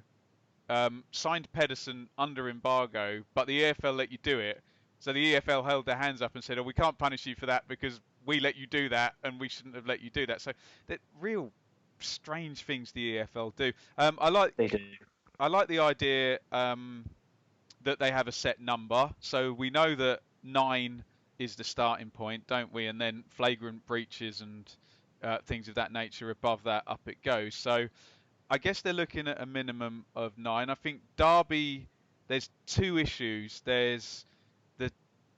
signed Pedersen under embargo, but the EFL let you do it. So the EFL held their hands up and said, we can't punish you for that because we let you do that and we shouldn't have let you do that. So they're real strange things the EFL do. I like the idea that they have a set number. So we know that 9 is the starting point, don't we? And then flagrant breaches and things of that nature above that, up it goes. So I guess they're looking at a minimum of 9. I think Derby, there's 2 issues. There's the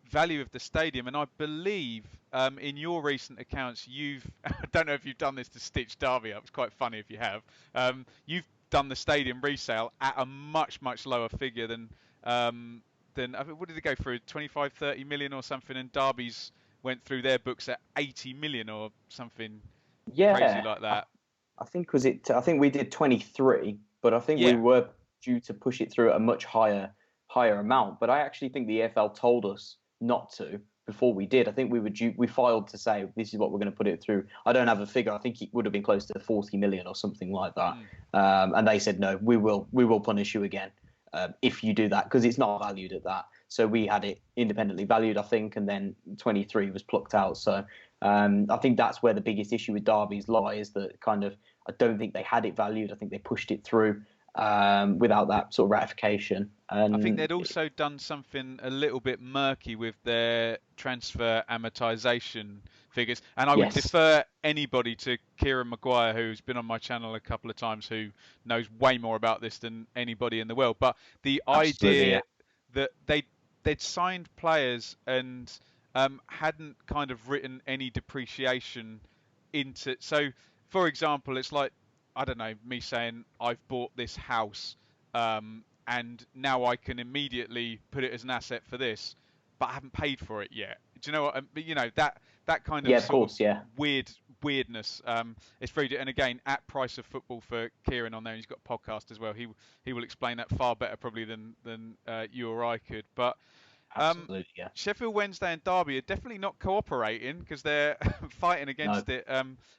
value of the stadium, and I believe in your recent accounts, I don't know if you've done this to stitch Derby up. It's quite funny if you have. You've done the stadium resale at a much, much lower figure than than, I think, what did it go for, 25, 30 million or something, and Derby's went through their books at 80 million or something crazy Yeah, like that. I think I think we did 23, but I think we Yeah, were due to push it through at a much higher amount. But I actually think the EFL told us not to before we did. I think we filed to say this is what we're going to put it through. I don't have a figure. I think it would have been close to 40 million or something like that. And they said no, we will punish you again if you do that, because it's not valued at that. So we had it independently valued, I think, and then 23 was plucked out. So I think that's where the biggest issue with Derby's lie is that kind of I don't think they had it valued. I think they pushed it through without that sort of ratification. And I think they'd also done something a little bit murky with their transfer amortization figures. And I would yes, defer anybody to Kieran Maguire, who's been on my channel a couple of times, who knows way more about this than anybody in the world. But the absolutely, yeah, idea that they'd signed players and hadn't kind of written any depreciation into. So, for example, it's like, I don't know, me saying I've bought this house, and now I can immediately put it as an asset for this, but I haven't paid for it yet. Do you know what? But you know, that kind of yeah, of sort of course, yeah, weirdness. It's very, and again, at Price of Football for Kieran on there, and he's got a podcast as well. He will explain that far better probably than you or I could. But absolutely, yeah. Sheffield Wednesday and Derby are definitely not cooperating because they're fighting No, against it.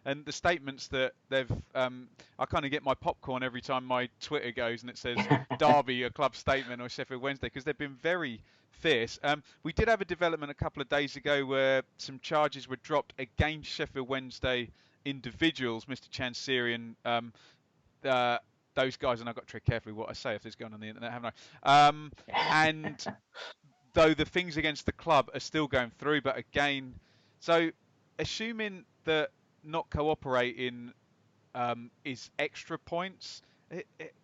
And the statements that they've, I kind of get my popcorn every time my Twitter goes and it says Derby, a club statement, or Sheffield Wednesday, because they've been very fierce. We did have a development a couple of days ago where some charges were dropped against Sheffield Wednesday individuals, Mr. Chansirian, those guys, and I've got to tread carefully what I say if this is going on the internet, haven't I? And though the things against the club are still going through, but again, so assuming that not cooperating is extra points,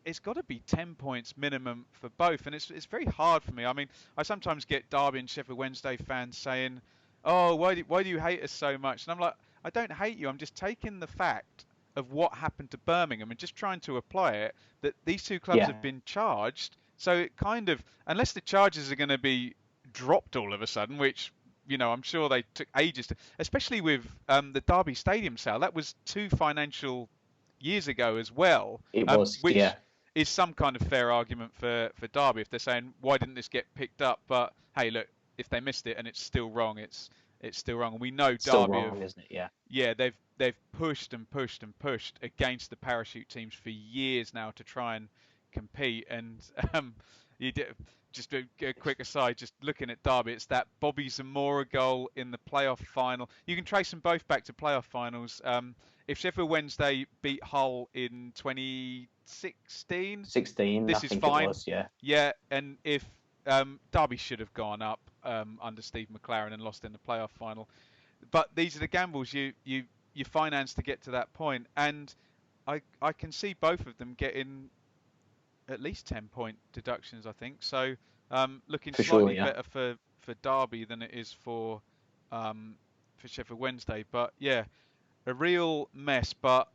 it's got to be 10 points minimum for both, and it's very hard for me. I mean, I sometimes get Derby and Sheffield Wednesday fans saying, "Oh, why do you hate us so much?" And I'm like, I don't hate you. I'm just taking the fact of what happened to Birmingham and just trying to apply it, that these two clubs yeah, have been charged. So it kind of, unless the charges are going to be dropped all of a sudden, which, you know, I'm sure they took ages to, especially with the Derby Stadium sale. That was 2 financial years ago as well, it was, which yeah, is some kind of fair argument for Derby if they're saying, why didn't this get picked up? But hey, look, if they missed it and it's still wrong, it's still wrong. And we know still Derby have, wrong, isn't it? Yeah, yeah, they've pushed and pushed and pushed against the parachute teams for years now to try and compete. And you did, just a quick aside, just looking at Derby, it's that Bobby Zamora goal in the playoff final. You can trace them both back to playoff finals. If Sheffield Wednesday beat Hull in 2016, 16, I this is think it fine. was, yeah, Yeah, and if Derby should have gone up under Steve McLaren and lost in the playoff final, but these are the gambles you finance to get to that point, and I can see both of them getting at least 10-point deductions, I think. So looking for sure, slightly yeah. better for Derby than it is for Sheffield Wednesday. But yeah, a real mess. But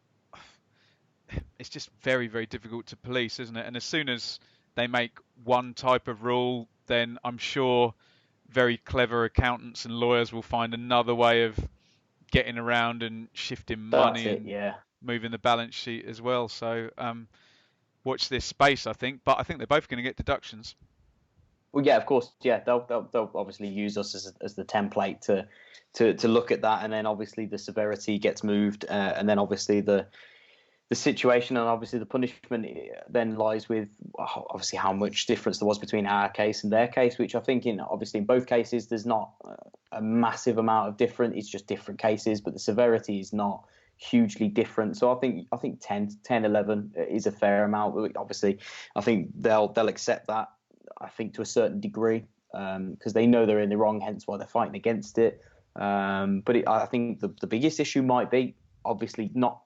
it's just very, very difficult to police, isn't it? And as soon as they make one type of rule, then I'm sure very clever accountants and lawyers will find another way of getting around and shifting That's money it, and yeah. moving the balance sheet as well. So watch this space, I think. But I think they're both going to get deductions. Well, yeah, of course, yeah. They'll obviously use us as the template to look at that, and then obviously the severity gets moved, and then obviously the situation and obviously the punishment then lies with obviously how much difference there was between our case and their case, which I think obviously in both cases there's not a massive amount of difference. It's just different cases, but the severity is not hugely different. So I think 10, 11 is a fair amount. Obviously, I think they'll accept that. I think to a certain degree because they know they're in the wrong, hence why they're fighting against it. But I think the biggest issue might be obviously not.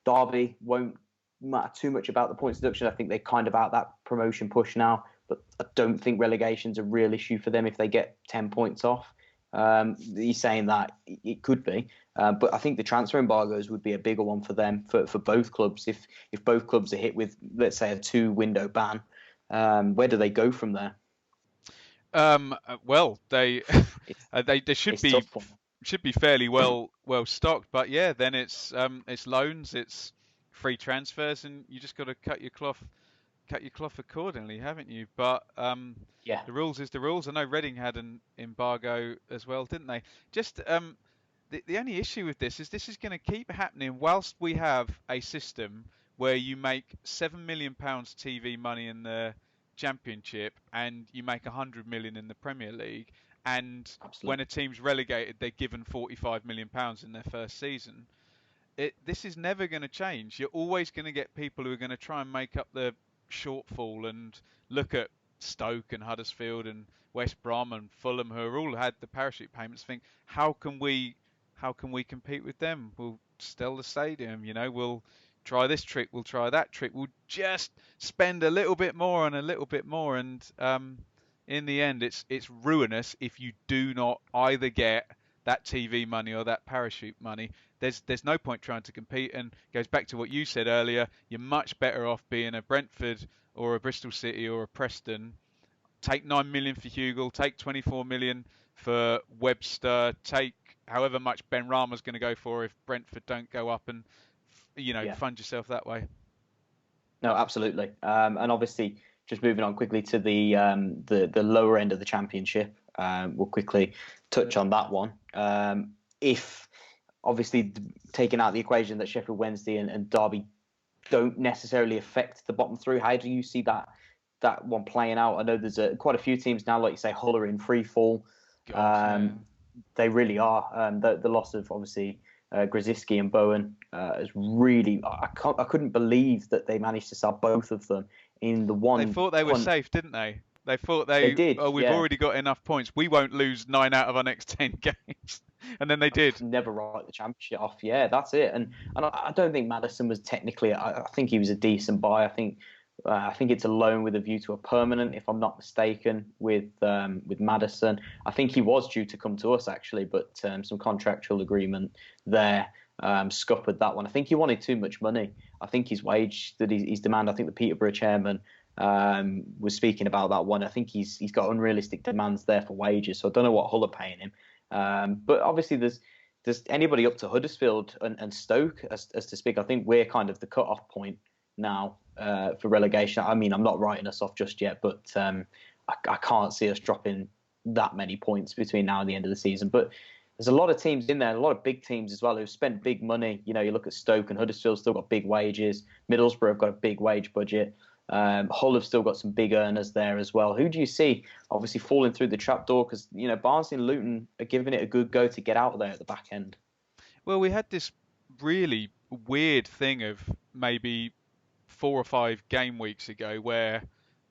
Derby won't matter too much about the points deduction. I think they're kind of out that promotion push now, but I don't think relegation's a real issue for them if they get 10 points off. He's saying that it could be, but I think the transfer embargoes would be a bigger one for them, for both clubs. If both clubs are hit with, let's say, a 2-window ban, where do they go from there? Well, they It's they it's tough for them. should be fairly well stocked, but yeah, then it's loans, it's free transfers, and you just got to cut your cloth accordingly, haven't you? But Yeah, the rules is the rules. I know Reading had an embargo as well, didn't they? Just the only issue with this is going to keep happening whilst we have a system where you make £7 million TV money in the Championship and you make 100 million in the Premier League, and when a absolutely. team's relegated, they're given £45 million in their first season. This is never going to change. You're always going to get people who are going to try and make up the shortfall and look at Stoke and Huddersfield and West Brom and Fulham, who are all had the parachute payments. Think how can we compete with them? We'll sell the stadium, we'll try this trick, we'll try that trick, we'll just spend a little bit more and a little bit more, and in the end, it's ruinous if you do not either get that TV money or that parachute money. There's no point trying to compete, and it goes back to what you said earlier. You're much better off being a Brentford or a Bristol City or a Preston. Take 9 million for Hugel, take 24 million for Webster, take however much Ben Rama's going to go for if Brentford don't go up, and Yeah. fund yourself that way. No, absolutely. And obviously, just moving on quickly to the lower end of the Championship, we'll quickly touch on that one. If obviously taking out the equation that Sheffield Wednesday and Derby don't necessarily affect the bottom three, how do you see that one playing out? I know there's quite a few teams now, like you say, Hull are in free fall. God, yeah. They really are. The loss of obviously Grzyski and Bowen is really. I couldn't believe that they managed to sell both of them in the They one thought they were punt. safe, didn't they? They thought They did, oh, we've yeah. already got enough points. We won't lose 9 out of our next 10 games. And then they did. Never write the championship off. Yeah, that's it. And I don't think Madison was technically. I think he was a decent buy. I think it's a loan with a view to a permanent, if I'm not mistaken, with Madison. I think he was due to come to us actually, but some contractual agreement there scuppered that one. I think he wanted too much money. I think his wage that he's demand. I think the Peterborough chairman was speaking about that one. I think he's got unrealistic demands there for wages. So I don't know what Hull are paying him. But obviously there's anybody up to Huddersfield and Stoke as to speak. I think we're kind of the cut-off point now for relegation. I mean, I'm not writing us off just yet, but I can't see us dropping that many points between now and the end of the season. But there's a lot of teams in there, a lot of big teams as well who've spent big money. You look at Stoke and Huddersfield still got big wages. Middlesbrough have got a big wage budget. Hull have still got some big earners there as well. Who do you see obviously falling through the trapdoor? Because Barnsley and Luton are giving it a good go to get out of there at the back end. Well, we had this really weird thing of maybe 4 or 5 game weeks ago where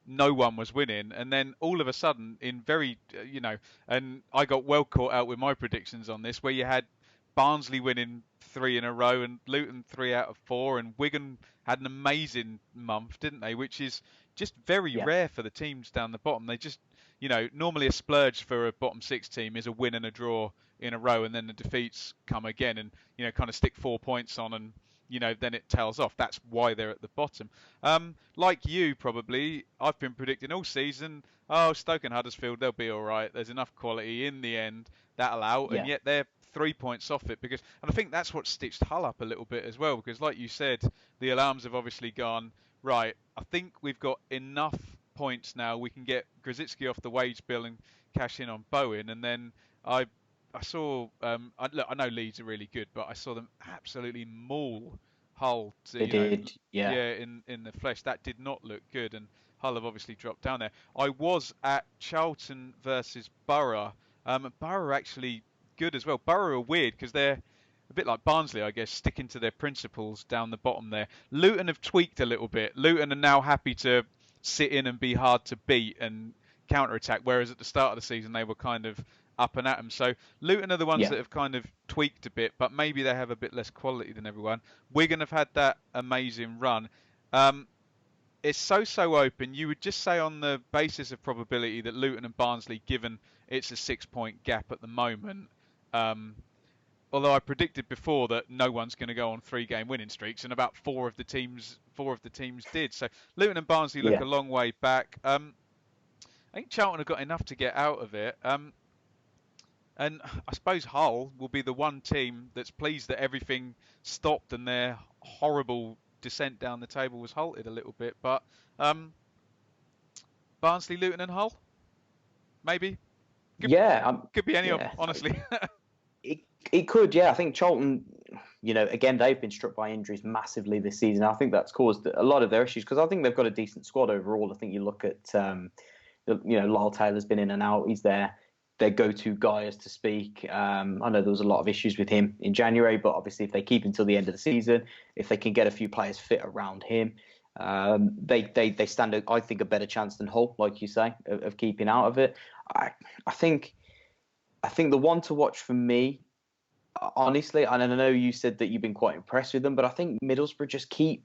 no one was winning, and then all of a sudden, in very, and I got well caught out with my predictions on this, where you had Barnsley winning 3 in a row and Luton 3 out of 4, and Wigan had an amazing month, didn't they? Which is just very Yeah, rare for the teams down the bottom. They just, normally a splurge for a bottom six team is a win and a draw in a row, and then the defeats come again, and kind of stick 4 points on, and then it tails off. That's why they're at the bottom. Like you, probably, I've been predicting all season, oh, Stoke and Huddersfield, they'll be all right. There's enough quality in the end that'll out, and yeah, yet they're 3 points off it. And I think that's what stitched Hull up a little bit as well, because like you said, the alarms have obviously gone, right, I think we've got enough points now. We can get Grzycki off the wage bill and cash in on Bowen, and then I saw. Look, I know Leeds are really good, but I saw them absolutely maul Hull. they did. Yeah, Yeah, in the flesh. That did not look good, and Hull have obviously dropped down there. I was at Charlton versus Borough. Borough are actually good as well. Borough are weird because they're a bit like Barnsley, I guess, sticking to their principles down the bottom there. Luton have tweaked a little bit. Luton are now happy to sit in and be hard to beat and counter-attack, whereas at the start of the season they were kind of up and at them. So Luton are the ones yeah, that have kind of tweaked a bit, but maybe they have a bit less quality than everyone. Wigan have had that amazing run. Um, it's so open. You would just say on the basis of probability that Luton and Barnsley, given it's a 6 point gap at the moment, um, although I predicted before that no one's going to go on 3 game winning streaks, and about four of the teams did. So Luton and Barnsley look yeah. a long way back. I think Charlton have got enough to get out of it. And I suppose Hull will be the one team that's pleased that everything stopped and their horrible descent down the table was halted a little bit. But Barnsley, Luton, and Hull, maybe Yeah, could be any of them, yeah. honestly. It could, yeah. I think Charlton, again, they've been struck by injuries massively this season. I think that's caused a lot of their issues because I think they've got a decent squad overall. I think you look at, Lyle Taylor's been in and out. He's their go-to guy, as to speak. I know there was a lot of issues with him in January, but obviously if they keep him till the end of the season, if they can get a few players fit around him, they stand, I think, a better chance than Hull, like you say, of keeping out of it. I think the one to watch for me, honestly, and I know you said that you've been quite impressed with them, but I think Middlesbrough just keep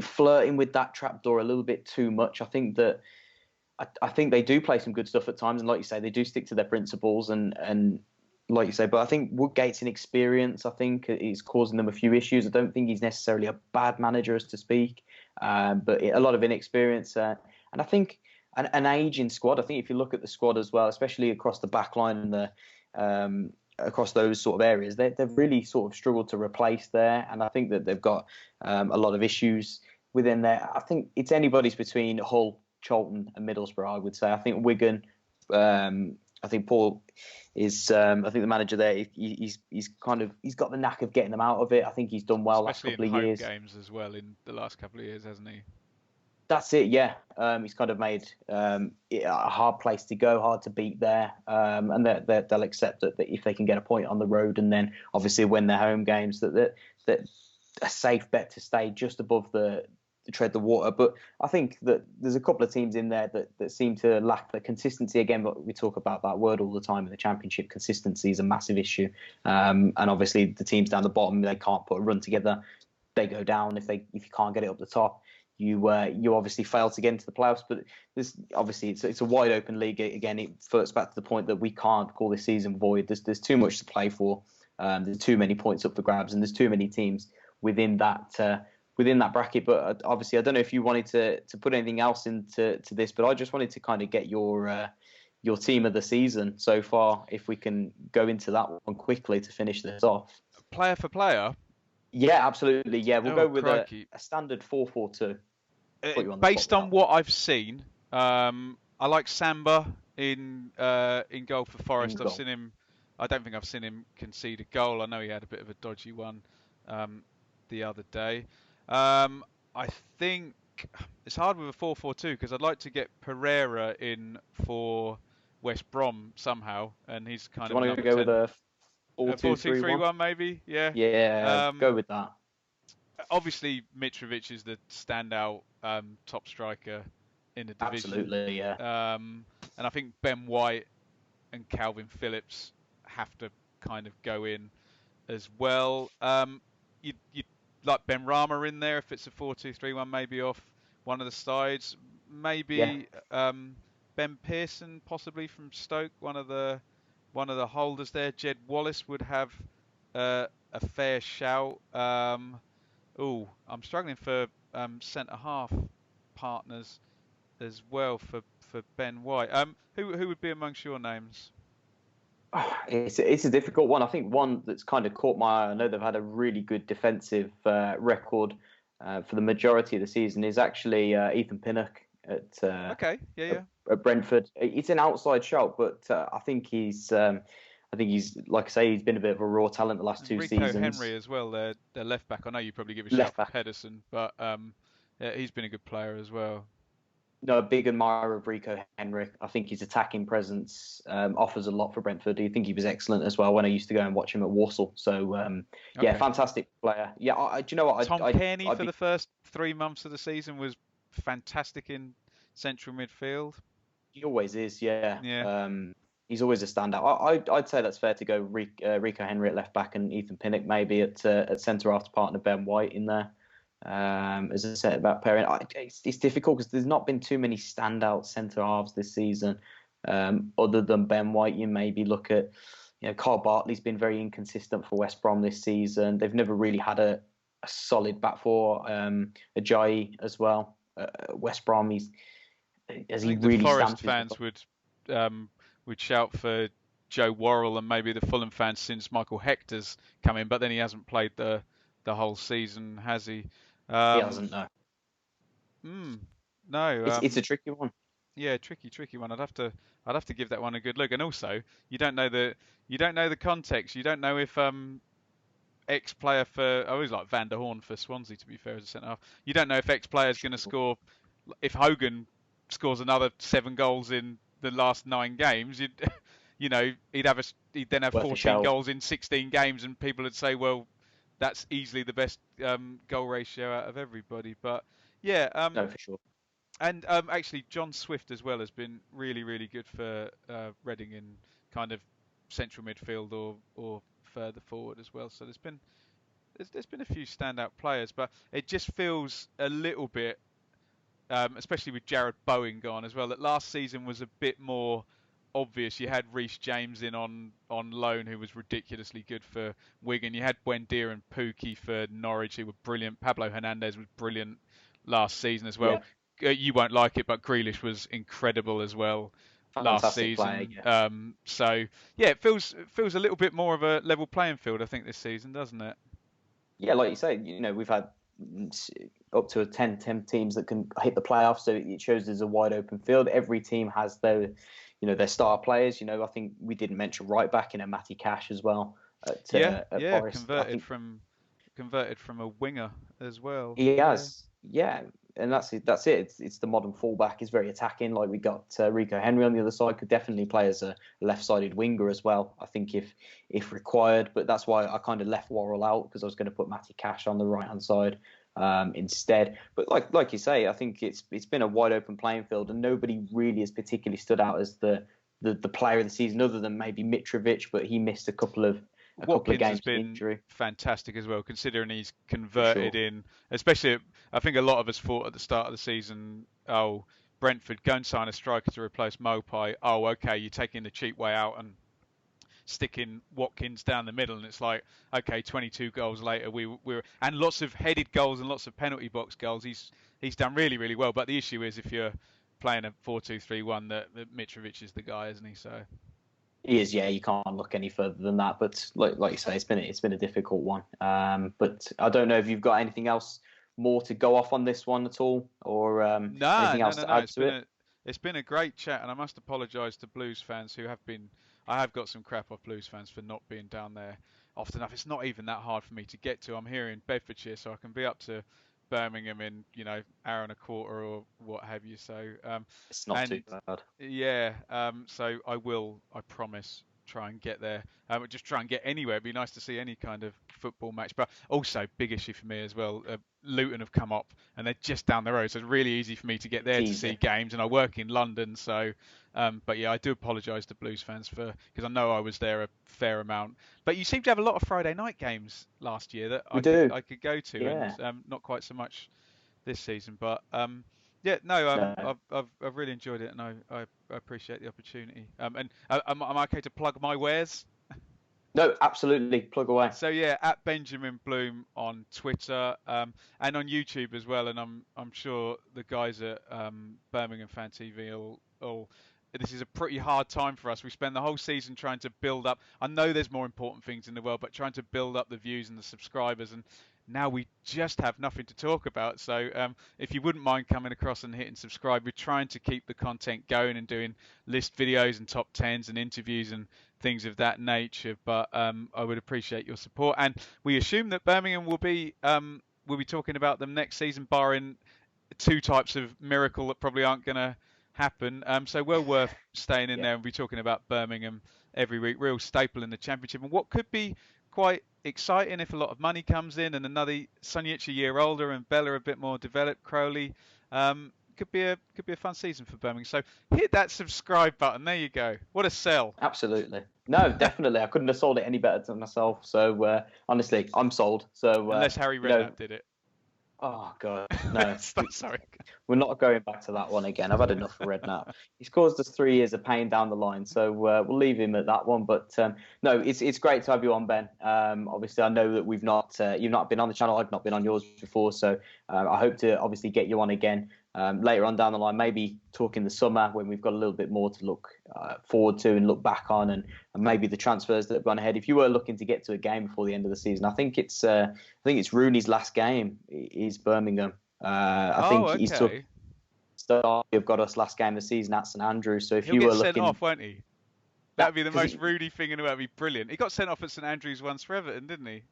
flirting with that trapdoor a little bit too much. I think they do play some good stuff at times, and like you say, they do stick to their principles, and like you say, but I think Woodgate's inexperience, I think, is causing them a few issues. I don't think he's necessarily a bad manager, as to speak, but a lot of inexperience, and I think an aging squad. I think if you look at the squad as well, especially across the back line and the across those sort of areas, they've really sort of struggled to replace there, and I think that they've got a lot of issues within there. I think it's anybody's between Hull, Charlton, and Middlesbrough, I would say. I think Wigan. I think Paul is. I think the manager there. He's got the knack of getting them out of it. I think he's done well Especially last couple in of home years. games as well in the last couple of years, hasn't he? That's it, yeah. He's kind of made it a hard place to go, hard to beat there, and they'll accept that if they can get a point on the road and then obviously win their home games, that a safe bet to stay just above the tread the water. But I think that there's a couple of teams in there that seem to lack the consistency again. But we talk about that word all the time in the Championship. Consistency is a massive issue, and obviously the teams down the bottom, they can't put a run together. They go down if you can't get it up the top. You obviously fail to get into the playoffs, but it's a wide open league. Again, it flirts back to the point that we can't call this season void. There's too much to play for. There's too many points up for grabs, and there's too many teams within that bracket. But obviously, I don't know if you wanted to put anything else into this, but I just wanted to kind of get your team of the season so far, if we can go into that one quickly to finish this off. Player for player. Yeah, absolutely. Yeah, we'll go with a standard 4-4-2. Based on what I've seen, I like Samba in goal for Forest. I've seen him. I don't think I've seen him concede a goal. I know he had a bit of a dodgy one the other day. I think it's hard with a 4-4-2 because I'd like to get Pereira in for West Brom somehow, and he's kind of. Do you want to go with a 4-2-3-1 maybe? Yeah. Yeah, go with that. Obviously, Mitrovic is the standout top striker in the division. Absolutely, yeah. And I think Ben White and Calvin Phillips have to kind of go in as well. You'd like Ben Rama in there if it's a 4-2-3-1, maybe off one of the sides. Maybe Ben Pearson, possibly from Stoke, one of the holders there. Jed Wallace would have a fair shout. I'm struggling for centre half partners as well for Ben White. Who would be amongst your names? It's a difficult one. I think one that's kind of caught my eye. I know they've had a really good defensive record for the majority of the season. Is actually Ethan Pinnock at at Brentford. It's an outside shot, but I think he's like I say, he's been a bit of a raw talent the last two seasons. Henry as well, their left back. I know you probably give a shout for Pedersen, but he's been a good player as well. No, a big admirer of Rico Henry. I think his attacking presence offers a lot for Brentford. I think he was excellent as well when I used to go and watch him at Walsall. So, fantastic player. Yeah, do you know what? Tom Kearney for the first 3 months of the season was fantastic in central midfield. He always is, yeah. He's always a standout. I'd say that's fair to go Rico Henry at left back and Ethan Pinnock maybe at centre half to partner Ben White in there. As I said about pairing, it's difficult because there's not been too many standout centre halves this season. Other than Ben White, you maybe look at, Carl Bartley's been very inconsistent for West Brom this season. They've never really had a solid back four. Ajayi as well. West Brom, Has I he think the really Forest stamped his fans would shout for Joe Worrell, and maybe the Fulham fans since Michael Hector's come in, but then he hasn't played the whole season, has he? He Um, hasn't, no. no. It's a tricky one. Yeah, tricky one. I'd have to give that one a good look. And also, you don't know the context. You don't know if ex-player for I always like Van der Horn for Swansea, to be fair, as a centre half. You don't know if ex-player is going to score. If Hogan scores another 7 goals in the last 9 games, he'd then have Worth a 14 shout. goals in 16 games, and people would say, well, that's easily the best goal ratio out of everybody. But yeah, No, for sure. and actually, John Swift as well has been really, really good for Reading in kind of central midfield or further forward as well. So there's been a few standout players, but it just feels a little bit, especially with Jared Bowen gone as well, that last season was a bit more obvious. You had Reece James in on loan, who was ridiculously good for Wigan. You had Buendia and Pookie for Norwich, who were brilliant. Pablo Hernandez was brilliant last season as well. Yeah. You won't like it, but Grealish was incredible as well last Fantastic player, season. yeah. So yeah, it feels a little bit more of a level playing field, I think, this season, doesn't it? Yeah, like you say, we've had up to 10 teams that can hit the playoffs, so it shows there's a wide open field. Every team has their star players. I think we didn't mention right back, Matty Cash as well at Forest. Converted from a winger as well. He Yeah. has, yeah, and that's it. It's the modern fullback. He's very attacking. Like we got Rico Henry on the other side, could definitely play as a left-sided winger as well. I think if required, but that's why I kind of left Worrell out, because I was going to put Matty Cash on the right-hand side instead. But like you say, I think it's been a wide open playing field, and nobody really has particularly stood out as the player of the season, other than maybe Mitrovic, but he missed a couple of Watkins games has been injury. fantastic as well, considering he's converted in. Especially, I think a lot of us thought at the start of the season, oh, Brentford, go and sign a striker to replace Mopai. Oh, okay, you're taking the cheap way out and sticking Watkins down the middle, and it's like, okay, 22 goals later, we're and lots of headed goals and lots of penalty box goals. He's done really, really well. But the issue is, if you're playing a 4-2-3-1, that Mitrovic is the guy, isn't he? So. He is, yeah. You can't look any further than that. But like you say, it's been a difficult one. But I don't know if you've got anything else more to go off on this one at all, or anything else to add to it. It's been a great chat, and I must apologise to Blues fans who have been. I have got some crap off Blues fans for not being down there often enough. It's not even that hard for me to get to. I'm here in Bedfordshire, so I can be up to Birmingham in hour and a quarter or what have you. So It's not too bad. Yeah, so I promise, try and get there. Just try and get anywhere. It'd be nice to see any kind of football match. But also, big issue for me as well. Luton have come up, and they're just down the road, so it's really easy for me to get there to see games. And I work in London, so. But yeah, I do apologise to Blues fans because I know I was there a fair amount. But you seem to have a lot of Friday night games last year that I could go to, yeah. And not quite so much this season. But yeah, no, I've really enjoyed it, and I appreciate the opportunity. And am I okay to plug my wares? No, absolutely. Plug away. So yeah, at Benjamin Bloom on Twitter and on YouTube as well. And I'm sure the guys at Birmingham Fan TV will. This is a pretty hard time for us. We spend the whole season trying to build up. I know there's more important things in the world, but trying to build up the views and the subscribers. And now we just have nothing to talk about. So if you wouldn't mind coming across and hitting subscribe, we're trying to keep the content going and doing list videos and top 10s and interviews and things of that nature. But I would appreciate your support. And we assume that Birmingham will be talking about them next season, barring 2 types of miracle that probably aren't going to happen. So well worth staying in there and be talking about Birmingham every week. Real staple in the Championship, and what could be quite exciting if a lot of money comes in and another Sunjic a year older and Bella a bit more developed, Crowley. Could be a fun season for Birmingham. So hit that subscribe button. There you go. What a sell. Absolutely. No, definitely. I couldn't have sold it any better than myself. So honestly, I'm sold. So unless Harry Redknapp did it. Oh God, no! Sorry, we're not going back to that one again. I've had enough of Redknapp. He's caused us 3 years of pain down the line, so we'll leave him at that one. But no, it's great to have you on, Ben. Obviously, I know that you've not been on the channel. I've not been on yours before, so I hope to obviously get you on again later on down the line, maybe talk in the summer when we've got a little bit more to look forward to and look back on, and maybe the transfers that have gone ahead. If you were looking to get to a game before the end of the season, I think it's Rooney's last game is Birmingham. I think he's took. Okay. You've got us last game of the season at St Andrews. So if He'll you get were sent looking, off, won't he? That'd be the because most Rooney thing in the world. That'd be brilliant. He got sent off at St Andrews once for Everton, didn't he?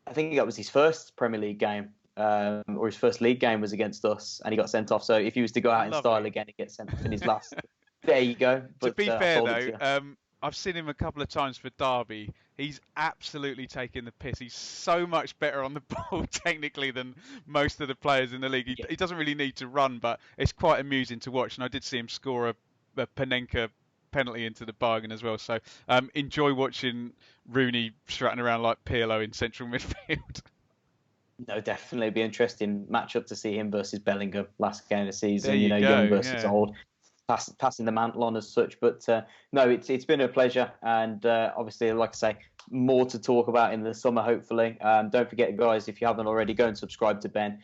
I think that was his first Premier League game, or his first league game was against us, and he got sent off. So if he was to go out in style again, he gets sent off in his last. There you go. But, to be fair though, I've seen him a couple of times for Derby. He's absolutely taking the piss. He's so much better on the ball technically than most of the players in the league. He doesn't really need to run, but it's quite amusing to watch. And I did see him score a Panenka penalty into the bargain as well. So enjoy watching Rooney strutting around like Pirlo in central midfield. No, definitely be interesting matchup to see him versus Bellingham last game of the season. There you go, young versus yeah. old, passing the mantle on as such. But no, it's been a pleasure, and obviously, like I say, more to talk about in the summer. Hopefully, don't forget, guys, if you haven't already, go and subscribe to Ben.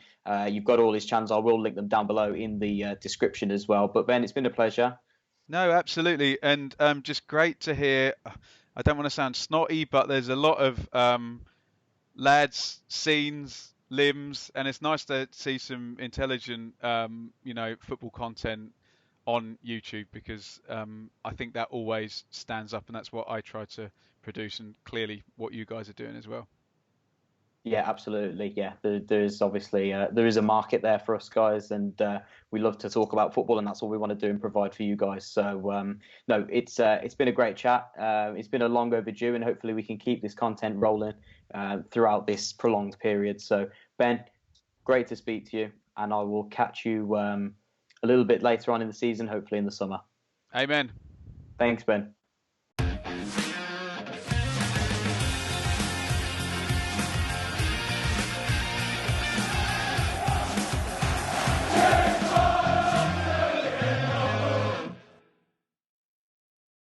You've got all his channels. I will link them down below in the description as well. But Ben, it's been a pleasure. No, absolutely, and just great to hear. I don't want to sound snotty, but there's a lot of lads, scenes, limbs, and it's nice to see some intelligent, football content on YouTube, because I think that always stands up, and that's what I try to produce, and clearly what you guys are doing as well. Yeah, absolutely. Yeah, there's obviously there is a market there for us guys, and we love to talk about football, and that's what we want to do and provide for you guys. So no, it's been a great chat. It's been a long overdue, and hopefully we can keep this content rolling throughout this prolonged period. So Ben, great to speak to you, and I will catch you a little bit later on in the season, hopefully in the summer. Amen. Thanks, Ben.